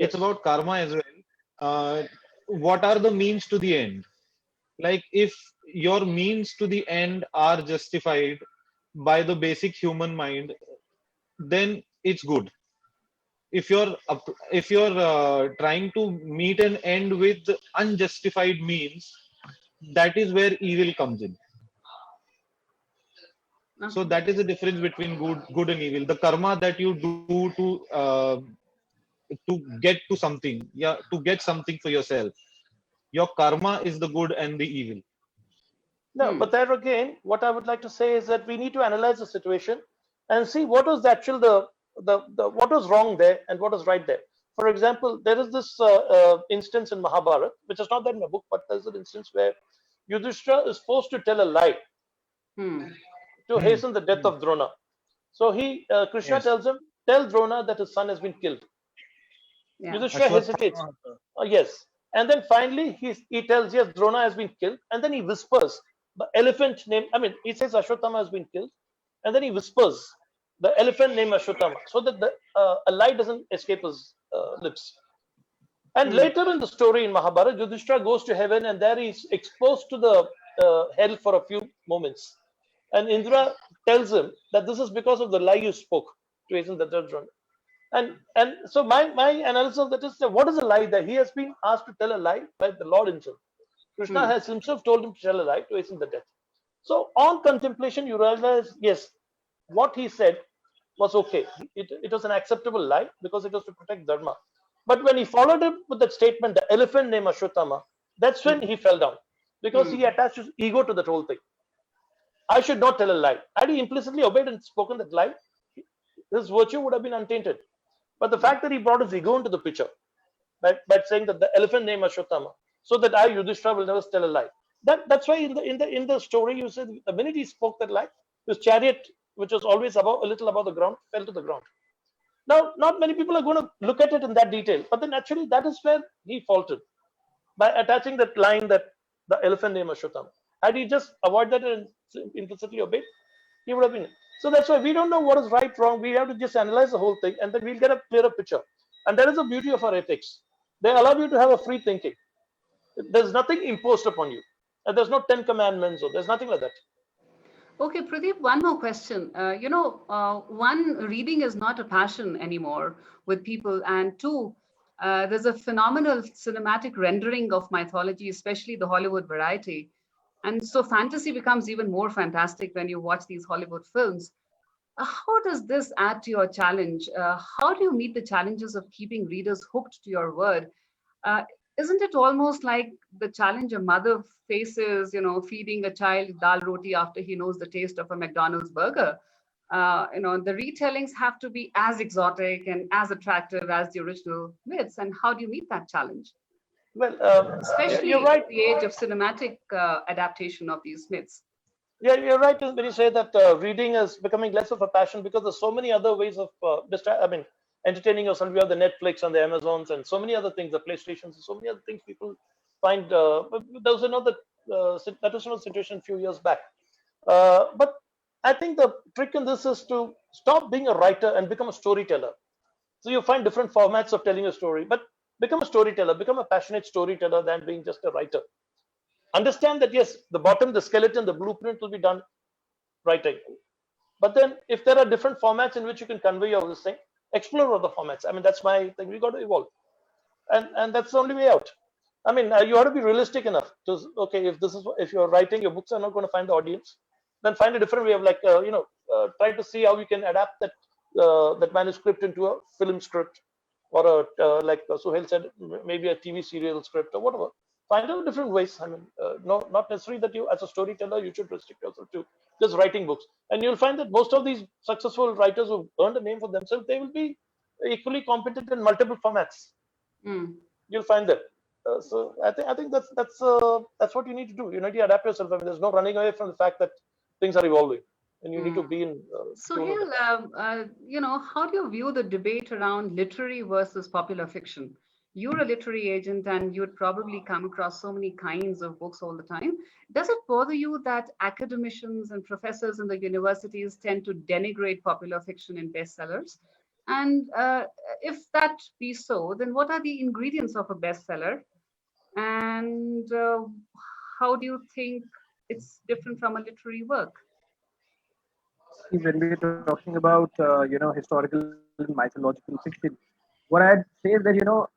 It's Yes. about karma as well. What are the means to the end? Like if your means to the end are justified by the basic human mind, then it's good. If you're trying to meet an end with unjustified means, that is where evil comes in. So Okay. that is the difference between good and evil. The karma that you do to get to something, yeah, to get something for yourself, your karma is the good and the evil. No, Hmm. but there again, what I would like to say is that we need to analyze the situation. and see what was the actual the what was wrong there and what was right there. For example, there is this instance in Mahabharata, which is not there in my book, but there's an instance where Yudhishthira is forced to tell a lie Hmm. to hasten the death of Drona. So Krishna Yes. tells him, tell Drona that his son has been killed. Yeah. Yudhishthira hesitates. Yes. And then finally he tells, yes, Drona has been killed. And then he whispers, the elephant name, I mean, he says Ashwatthama has been killed. And then he whispers, the elephant named Ashwatthama, so that a lie doesn't escape his lips. And Hmm. later in the story in Mahabharata, Yudhishthira goes to heaven and there he's exposed to the hell for a few moments. And Indra tells him that this is because of the lie you spoke to hasten the death of Drona. And so my analysis of that is that what is a lie that he has been asked to tell a lie by the Lord himself. Krishna Hmm. has himself told him to tell a lie to hasten the death. So on contemplation, you realize, yes, what he said was okay. It was an acceptable lie because it was to protect Dharma. But when he followed it with that statement, the elephant named Ashwatthama, that's when he fell down because he Hmm. attached his ego to that whole thing. I should not tell a lie. Had he implicitly obeyed and spoken that lie, his virtue would have been untainted. But the fact that he brought his ego into the picture by saying that the elephant named Ashwatthama, so that I, Yudhishthira, will never tell a lie. That's why in the story you said the minute he spoke that lie, his chariot, which was always above a little above the ground, fell to the ground. Now, not many people are going to look at it in that detail, but then actually that is where he faltered by attaching that line that the elephant named Ashwatthama. Had he just avoided that and implicitly obeyed, he would have been. So that's why we don't know what is right, wrong. We have to just analyze the whole thing and then we'll get a clearer picture. And that is the beauty of our ethics. They allow you to have a free thinking. There's nothing imposed upon you. And there's no 10 commandments or there's nothing like that. Okay, Pradeep, one more question. One, reading is not a passion anymore with people. And two, there's a phenomenal cinematic rendering of mythology, especially the Hollywood variety. And so fantasy becomes even more fantastic when you watch these Hollywood films. How does this add to your challenge? How do you meet the challenges of keeping readers hooked to your word? Uh, isn't it almost like the challenge a mother faces, feeding a child dal roti after he knows the taste of a McDonald's burger? The retellings have to be as exotic and as attractive as the original myths. And how do you meet that challenge? Well, you're Especially in right. the age of cinematic adaptation of these myths. Yeah, you're right when you say that reading is becoming less of a passion because there's so many other ways of entertaining yourself. You have the Netflix and the Amazons and so many other things, the PlayStations, and so many other things people find. But there was another that was another situation a few years back. But I think the trick in this is to stop being a writer and become a storyteller. So you find different formats of telling a story, but become a storyteller, become a passionate storyteller than being just a writer. Understand that yes, the bottom, the skeleton, the blueprint will be done writing. But then if there are different formats in which you can convey all this thing, explore other formats. I mean, that's my thing. We got to evolve. And that's the only way out. I mean, you ought to be realistic enough to, okay, if you're writing, your books are not going to find the audience, then find a different way of try to see how you can adapt that manuscript into a film script or like Suhail said, maybe a TV serial script or whatever. Find out different ways. I mean, no, not necessarily that you, as a storyteller, you should restrict yourself to just writing books. And you'll find that most of these successful writers who've earned a name for themselves, they will be equally competent in multiple formats. Mm. You'll find that. So I think that's what you need to do. You need to adapt yourself. I mean, there's no running away from the fact that things are evolving, and you need to Mm. be in tune with it. Sohail, how do you view the debate around literary versus popular fiction? You're a literary agent and you'd probably come across so many kinds of books all the time. Does it bother you that academicians and professors in the universities tend to denigrate popular fiction in bestsellers? And if that be so, then what are the ingredients of a bestseller? And how do you think it's different from a literary work? See, when we're talking about historical and mythological fiction, what I'd say is that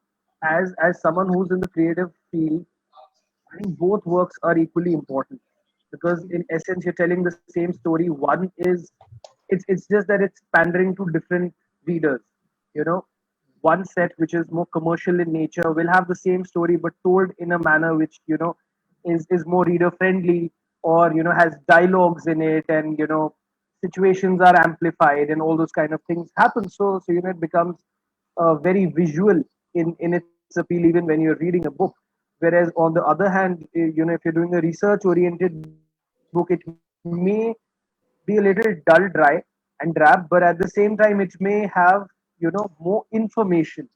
as someone who's in the creative field, I think both works are equally important because in essence you're telling the same story. One is it's just that it's pandering to different readers. You know, one set which is more commercial in nature will have the same story but told in a manner which is more reader friendly, or has dialogues in it, and situations are amplified and all those kind of things happen. So it becomes very visual in its appeal even when you're reading a book. Whereas on the other hand, if you're doing a research oriented book, it may be a little dull, dry, and drab, but at the same time, it may have more information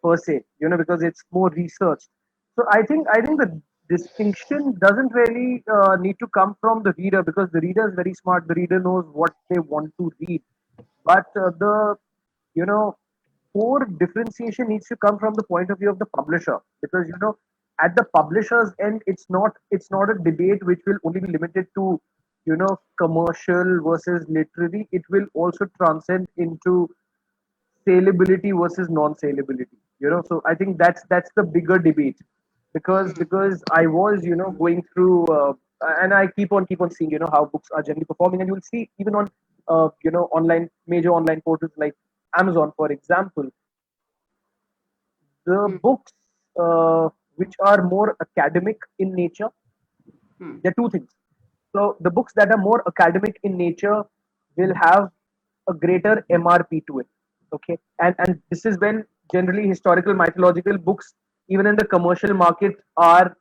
per se, because it's more research. So I think the distinction doesn't really need to come from the reader, because the reader is very smart. The reader knows what they want to read, but the you know core differentiation needs to come from the point of view of the publisher, because at the publisher's end, it's not a debate which will only be limited to commercial versus literary. It will also transcend into saleability versus non-saleability. So I think that's the bigger debate, because I was going through, and I keep on seeing how books are generally performing, and you'll see even on online, major online portals like Amazon, for example, the books which are more academic in nature. There are two things. So the books that are more academic in nature will have a greater MRP to it. Okay, and this is when generally historical mythological books, even in the commercial market, are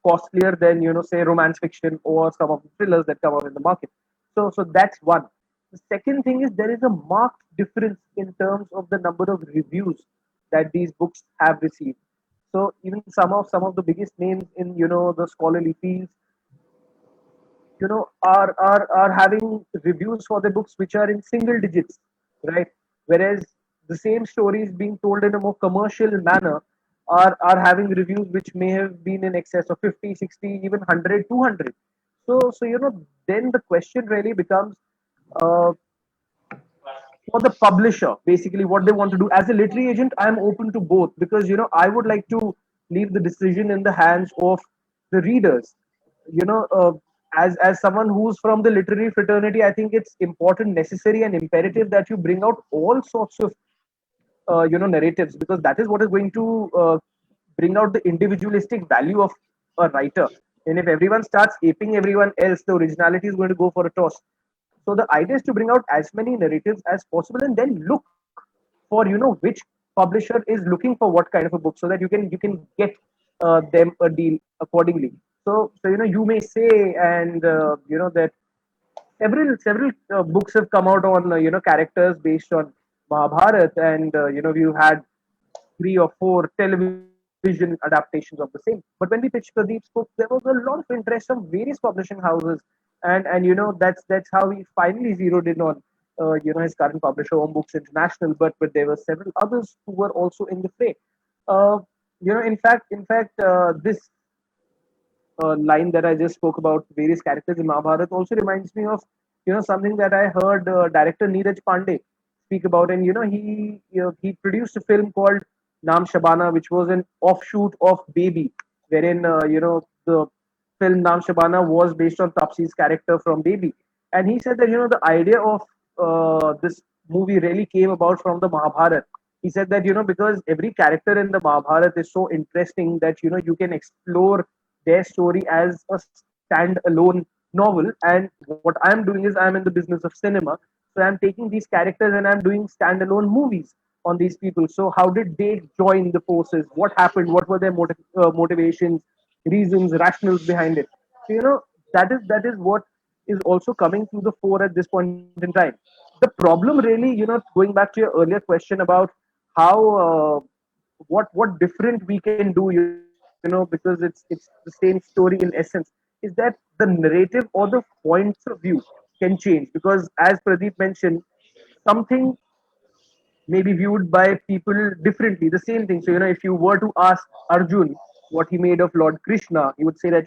costlier than say romance fiction or some of the thrillers that come out in the market. So that's one. The second thing is there is a marked difference in terms of the number of reviews that these books have received. So even some of the biggest names in the scholarly fields are having reviews for the books which are in single digits, right? Whereas the same stories being told in a more commercial manner are having reviews which may have been in excess of 50, 60, even 100, 200. So then the question really becomes, uh, for the publisher, basically what they want to do. As a literary agent, I'm open to both, because I would like to leave the decision in the hands of the readers. you know uh, as someone who's from the literary fraternity, I think it's important, necessary, and imperative that you bring out all sorts of narratives, because that is what is going to bring out the individualistic value of a writer. And if everyone starts aping everyone else, the originality is going to go for a toss. So the idea is to bring out as many narratives as possible, and then look for which publisher is looking for what kind of a book, so that you can get them a deal accordingly. So you may say, and that several books have come out on characters based on Mahabharat, and we've had 3 or 4 television adaptations of the same. But when we pitched Pradeep's book, there was a lot of interest from various publishing houses, and that's how we finally zeroed in on his current publisher, Home Books International. But there were several others who were also in the fray. In fact, this line that I just spoke about various characters in Mahabharata also reminds me of something that I heard director Neeraj Pandey speak about, and he produced a film called Naam Shabana, which was an offshoot of Baby, wherein the film Naam Shabana was based on Tapsi's character from Baby, and he said that the idea of this movie really came about from the Mahabharata. He said that because every character in the Mahabharata is so interesting that you can explore their story as a stand-alone novel. And what I'm doing is I'm in the business of cinema, so I'm taking these characters and I'm doing stand-alone movies on these people. So how did they join the forces? What happened? What were their motivations, reasons, rationals behind it? So that is what is also coming to the fore at this point in time. The problem really, going back to your earlier question about how what different we can do, because it's the same story in essence, is that the narrative or the points of view can change. Because as Pradeep mentioned, something may be viewed by people differently. The same thing. So, if you were to ask Arjun what he made of Lord Krishna, he would say that,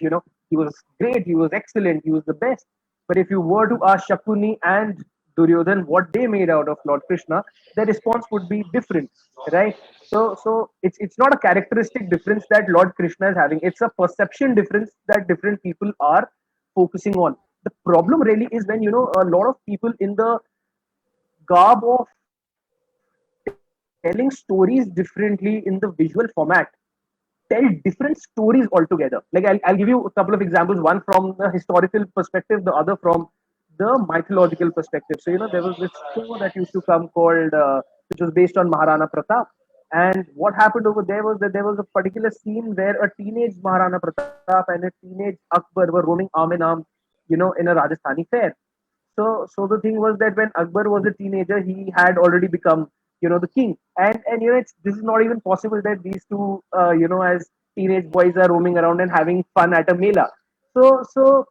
he was great, he was excellent, he was the best. But if you were to ask Shakuni and Duryodhan what they made out of Lord Krishna, their response would be different, right? So it's not a characteristic difference that Lord Krishna is having. It's a perception difference that different people are focusing on. The problem really is when a lot of people in the garb of telling stories differently in the visual format tell different stories altogether. Like I'll give you a couple of examples, one from the historical perspective, the other from the the mythological perspective. So, there was this show that used to come called, which was based on Maharana Pratap. And what happened over there was that there was a particular scene where a teenage Maharana Pratap and a teenage Akbar were roaming arm in arm, in a Rajasthani fair. So the thing was that when Akbar was a teenager, he had already become, the king. And this is not even possible that these two, as teenage boys are roaming around and having fun at a mela. So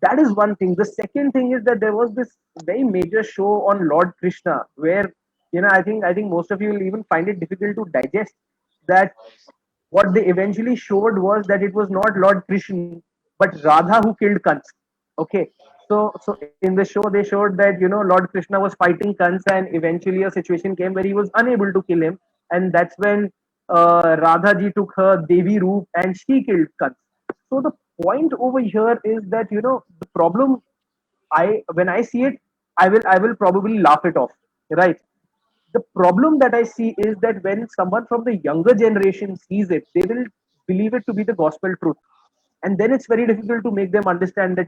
that is one thing. The second thing is that there was this very major show on Lord Krishna, where I think most of you will even find it difficult to digest that what they eventually showed was that it was not Lord Krishna but Radha who killed Kans. Okay, so in the show they showed that Lord Krishna was fighting Kans, and eventually a situation came where he was unable to kill him, and that's when Radha ji took her Devi roop and she killed Kans. So the point over here is that the problem, I when I see it, I will probably laugh it off, right? The problem that I see is that when someone from the younger generation sees it, they will believe it to be the gospel truth. And then it's very difficult to make them understand that,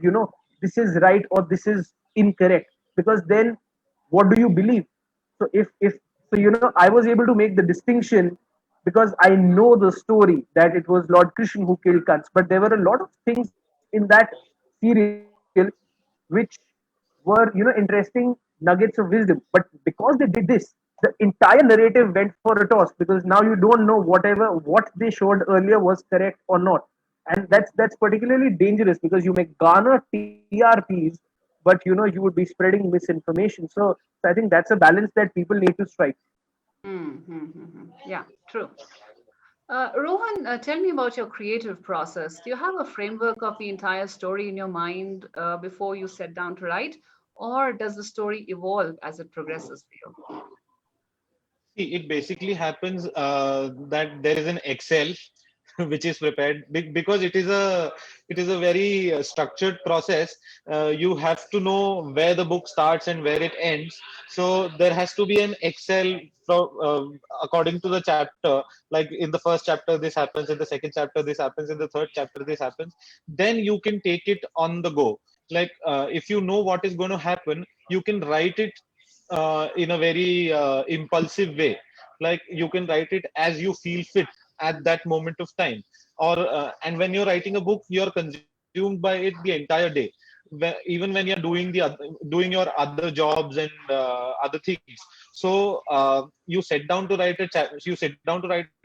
this is right or this is incorrect. Because then what do you believe? So if so, I was able to make the distinction because I know the story that it was Lord Krishna who killed Kans. But there were a lot of things in that serial which were interesting nuggets of wisdom, but because they did this, the entire narrative went for a toss because now you don't know what they showed earlier was correct or not. And that's particularly dangerous because you may garner TRPs, but you would be spreading misinformation. So I think that's a balance that people need to strike. Yeah, true. Rohan, tell me about your creative process. Do you have a framework of the entire story in your mind before you sit down to write, or does the story evolve as it progresses for you? See, it basically happens that there is an Excel which is prepared because it is a very structured process. You have to know where the book starts and where it ends. So there has to be an Excel from according to the chapter. Like in the first chapter, this happens. In the second chapter, this happens. In the third chapter, this happens. Then you can take it on the go. Like if you know what is going to happen, you can write it in a very impulsive way. Like you can write it as you feel fit at that moment of time. Or and when you're writing a book, you're consumed by it the entire day. Even when you're doing your other jobs and other things. So you sit down to write a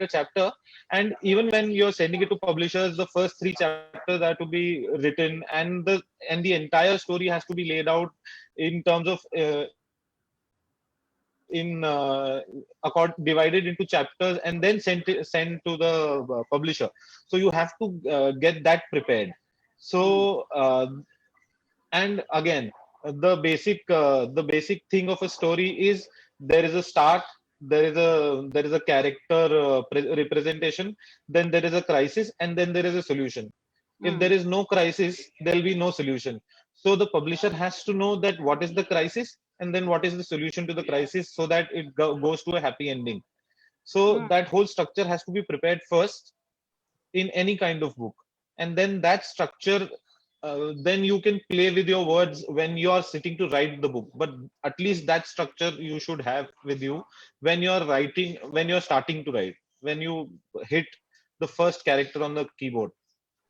chapter, and even when you're sending it to publishers, the first three chapters are to be written, and the entire story has to be laid out in terms of divided into chapters and then sent to the publisher. So you have to get that prepared. Mm, So and again, the basic thing of a story is there is a start, there is a character representation, then there is a crisis, and then there is a solution. If there mm, is no crisis, there will be no solution. So the publisher has to know that what is the crisis and then what is the solution to the crisis, so that it goes to a happy ending. So mm. that whole structure has to be prepared first in any kind of book, and then that structure, then you can play with your words when you are sitting to write the book. But at least that structure you should have with you when you're writing, when you're starting to write, when you hit the first character on the keyboard.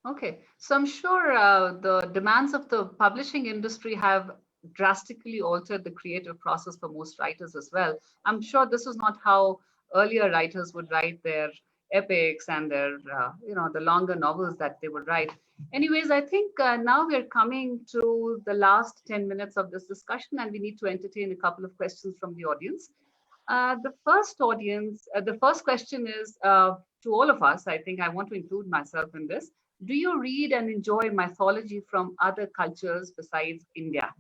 Okay, so I'm sure the demands of the publishing industry have drastically altered the creative process for most writers as well. I'm sure this is not how earlier writers would write their epics and their, the longer novels that they would write. Anyways, I think now we're coming to the last 10 minutes of this discussion, and we need to entertain a couple of questions from the audience. The first question is to all of us. I think I want to include myself in this. Do you read and enjoy mythology from other cultures besides India?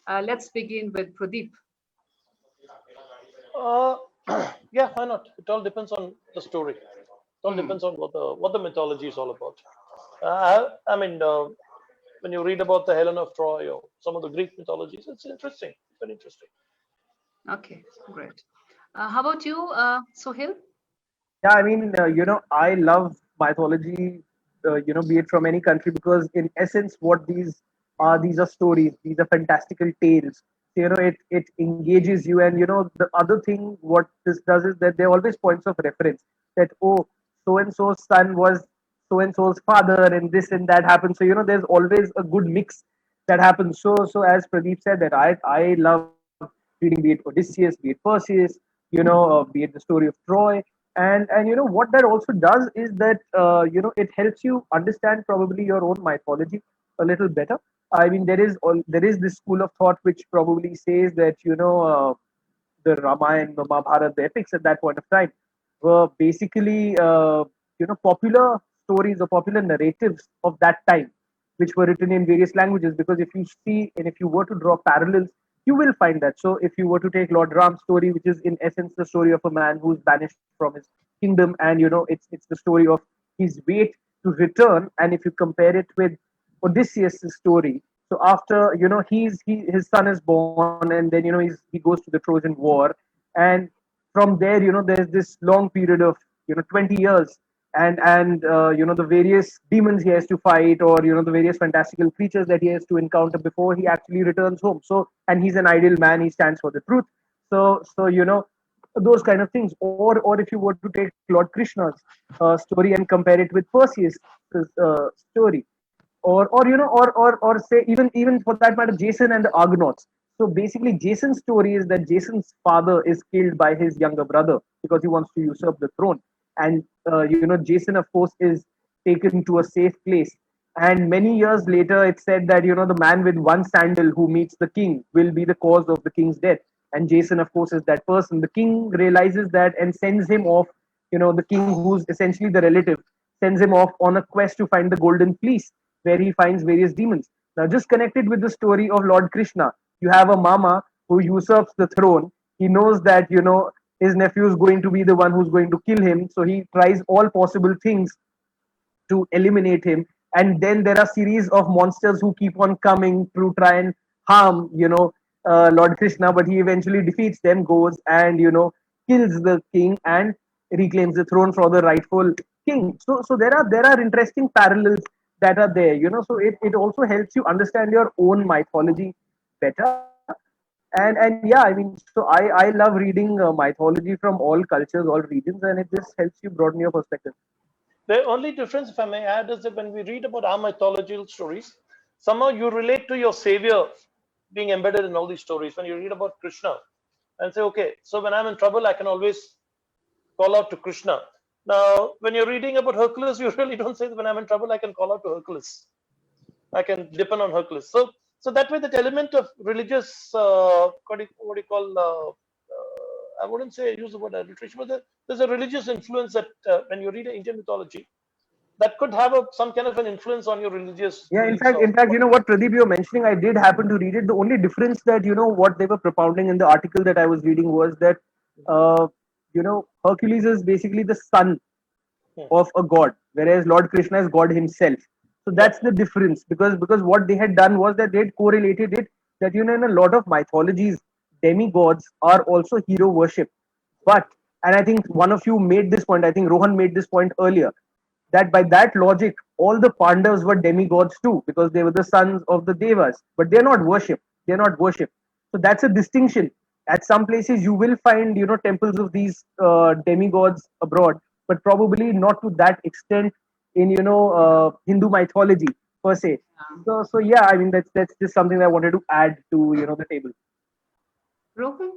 Let's begin with Pradeep. Uh, yeah, why not? It all depends on the story. It all Hmm. depends on what the mythology is all about. I mean, when you read about the Helen of Troy or some of the Greek mythologies, it's interesting. It's very interesting. Okay, great. How about you, Sohail? Yeah, I mean, I love mythology, be it from any country, because in essence, what these these are stories, these are fantastical tales. So, it engages you. And the other thing what this does is that there are always points of reference, that, oh, so and so's son was so and so's father, and this and that happens. So there's always a good mix that happens. So as Pradeep said, that I love reading, be it Odysseus, be it Perseus, be it the story of Troy. And what that also does is that it helps you understand probably your own mythology a little better. I mean, there is this school of thought which probably says that the Ramayana, the Mahabharata, the epics at that point of time were basically popular stories or popular narratives of that time, which were written in various languages. Because if you see and if you were to draw parallels, you will find that. So if you were to take Lord Ram's story, which is in essence the story of a man who's banished from his kingdom, and it's the story of his wait to return. And if you compare it with Odysseus' story, so after his son is born, and then he goes to the Trojan War, and from there there's this long period of 20 years, and the various demons he has to fight, or the various fantastical creatures that he has to encounter before he actually returns home. So, and he's an ideal man, he stands for the truth. So those kind of things. Or if you were to take Lord Krishna's story and compare it with Perseus' story, or say even for that matter, Jason and the Argonauts. So basically, Jason's story is that Jason's father is killed by his younger brother because he wants to usurp the throne. And Jason, of course, is taken to a safe place. And many years later, it's said that the man with one sandal who meets the king will be the cause of the king's death. And Jason, of course, is that person. The king realizes that and sends him off. The king, who's essentially the relative, sends him off on a quest to find the golden fleece, where he finds various demons. Now, just connected with the story of Lord Krishna, you have a mama who usurps the throne. He knows that his nephew is going to be the one who's going to kill him, so he tries all possible things to eliminate him. And then there are series of monsters who keep on coming to try and harm Lord Krishna, but he eventually defeats them, goes and kills the king and reclaims the throne for the rightful king. So there are interesting parallels that are there. So it also helps you understand your own mythology better. And yeah, I mean, so I love reading mythology from all cultures, all regions, and it just helps you broaden your perspective. The only difference, if I may add, is that when we read about our mythological stories, somehow you relate to your savior being embedded in all these stories. When you read about Krishna and say, okay, so when I'm in trouble, I can always call out to Krishna. Now, when you're reading about Hercules, you really don't say that when I'm in trouble, I can call out to Hercules. I can depend on Hercules. So that way, that element of religious, what do you call, I wouldn't say use the word adulteration, but there's a religious influence that when you read Indian mythology, that could have some kind of an influence on your religious Yeah, in beliefs. fact, what Pradeep you're mentioning, I did happen to read it. The only difference that what they were propounding in the article that I was reading was that Hercules is basically the son of a god, whereas Lord Krishna is God himself. So Yeah. that's the difference, because what they had done was that they had correlated it, that in a lot of mythologies, demigods are also hero worship. But, and I think one of you made this point, I think Rohan made this point earlier, that by that logic, all the Pandavas were demigods too, because they were the sons of the Devas, but they're not worshipped. They're not worshipped. So that's a distinction. At some places, you will find temples of these demigods abroad, but probably not to that extent in Hindu mythology per se. So yeah, I mean that's just something that I wanted to add to the table. Rohan,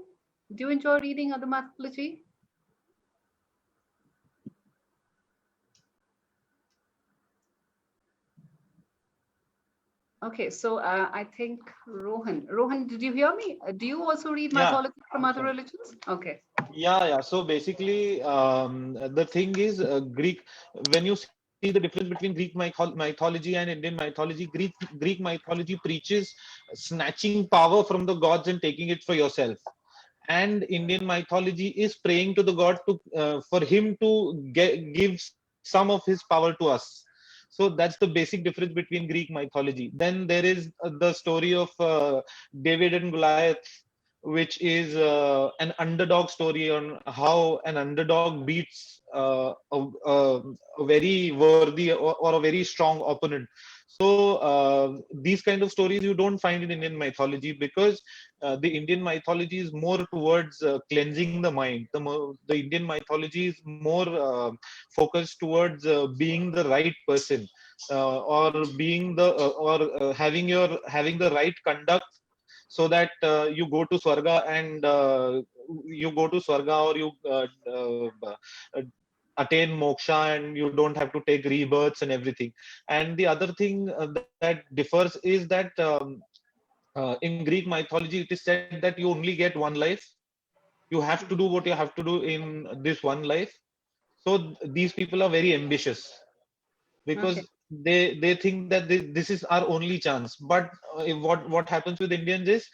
do you enjoy reading other mythology? Okay, so I think Rohan, did you hear me? Do you also read Yeah. mythology from other religions? Okay. Yeah. So basically, the thing is, Greek. When you see the difference between Greek mythology and Indian mythology, Greek mythology preaches snatching power from the gods and taking it for yourself. And Indian mythology is praying to the god to for him to give some of his power to us. So that's the basic difference between Greek mythology. Then there is the story of David and Goliath, which is an underdog story on how an underdog beats a very worthy or a very strong opponent. So these kind of stories you don't find in Indian mythology, because the Indian mythology is more towards cleansing the mind. The Indian mythology is more focused towards being the right person, or being the having the right conduct, so that you go to Swarga, and you go to Swarga, or you uh, attain moksha, and you don't have to take rebirths and everything. And the other thing that differs is that in Greek mythology it is said that you only get one life. You have to do what you have to do in this one life. So these people are very ambitious, Okay. because they think that this is our only chance. But what happens with Indians is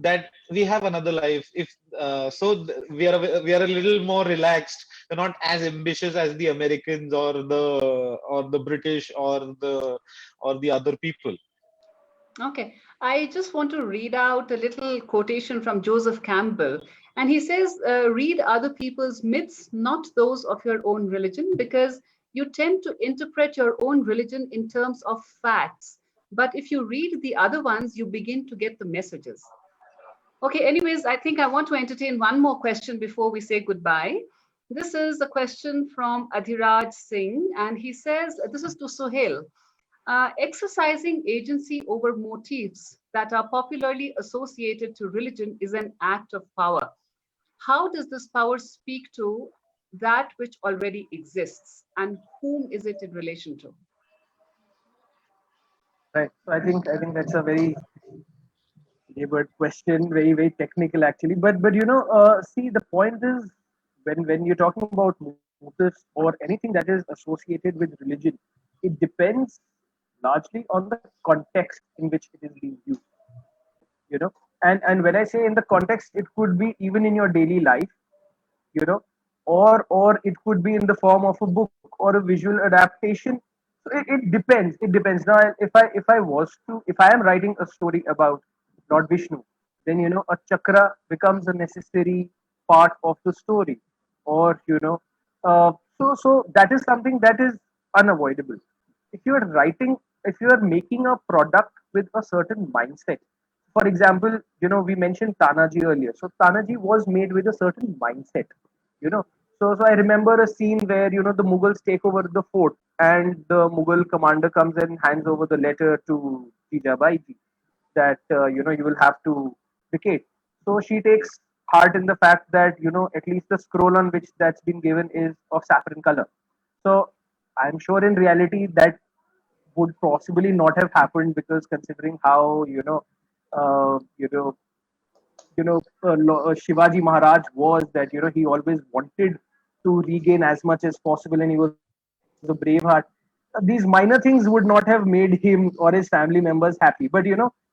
that we have another life. If we are a little more relaxed. We're not as ambitious as the Americans, or the British, or the other people. Okay, I just want to read out a little quotation from Joseph Campbell. And he says, read other people's myths, not those of your own religion, because you tend to interpret your own religion in terms of facts. But if you read the other ones, you begin to get the messages. Okay, anyways, I think I want to entertain one more question before we say goodbye. This is a question from Adhiraj Singh, and he says, this is to Suhail. Exercising agency over motifs that are popularly associated to religion is an act of power. How does this power speak to that which already exists, and whom is it in relation to? Right. So I think that's a very labored question, very very technical actually. But see, the point is, when you're talking about motifs or anything that is associated with religion, it depends largely on the context in which it is being used. You know, and when I say in the context, it could be even in your daily life, you know, or it could be in the form of a book or a visual adaptation. So it depends now. If I am writing a story about Lord Vishnu, then a chakra becomes a necessary part of the story. Or so that is something that is unavoidable. If you are writing, if you are making a product with a certain mindset. For example, we mentioned Tanaji earlier. So Tanaji was made with a certain mindset, you know. So I remember a scene where the Mughals take over the fort, and the Mughal commander comes and hands over the letter to Jijabai ji that you will have to vacate. So she takes heart in the fact that at least the scroll on which that's been given is of saffron color. So I'm sure in reality that would possibly not have happened, because considering how uh, you know Shivaji Maharaj was, that he always wanted to regain as much as possible, and he was a brave heart. These minor things would not have made him or his family members happy. But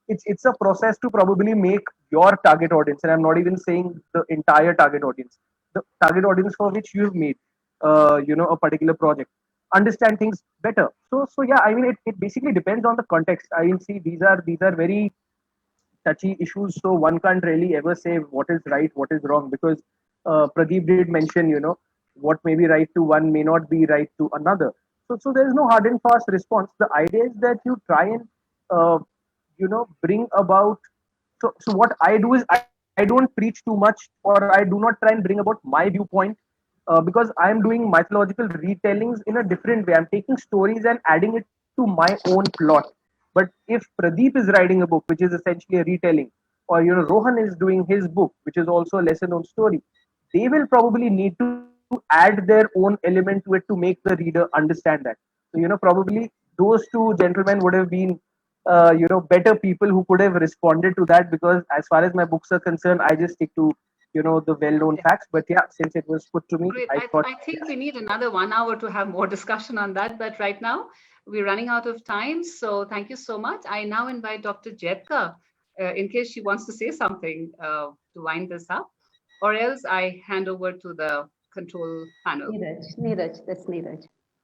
it's a process to probably make your target audience, and I'm not even saying the entire target audience, the target audience for which you've made a particular project, understand things better. So yeah, I mean, it basically depends on the context. I mean, see, these are very touchy issues, so one can't really ever say what is right, what is wrong, because Pradeep did mention, what may be right to one may not be right to another. So there is no hard and fast response. The idea is that you try and uh, bring about. So what I do is I don't preach too much, or I do not try and bring about my viewpoint, because I am doing mythological retellings in a different way. I'm taking stories and adding it to my own plot. But if Pradeep is writing a book, which is essentially a retelling, or Rohan is doing his book, which is also a lesser known story, they will probably need to add their own element to it to make the reader understand that. So probably those two gentlemen would have been better people who could have responded to that, because as far as my books are concerned, I just stick to the well-known facts. But yeah, since it was put to me, Great. I thought, I think yeah. we need another 1 hour to have more discussion on that. But right now, we're running out of time. So thank you so much. I now invite Dr. Jetka, in case she wants to say something to wind this up, or else I hand over to the control panel. Neeraj, that's Neeraj.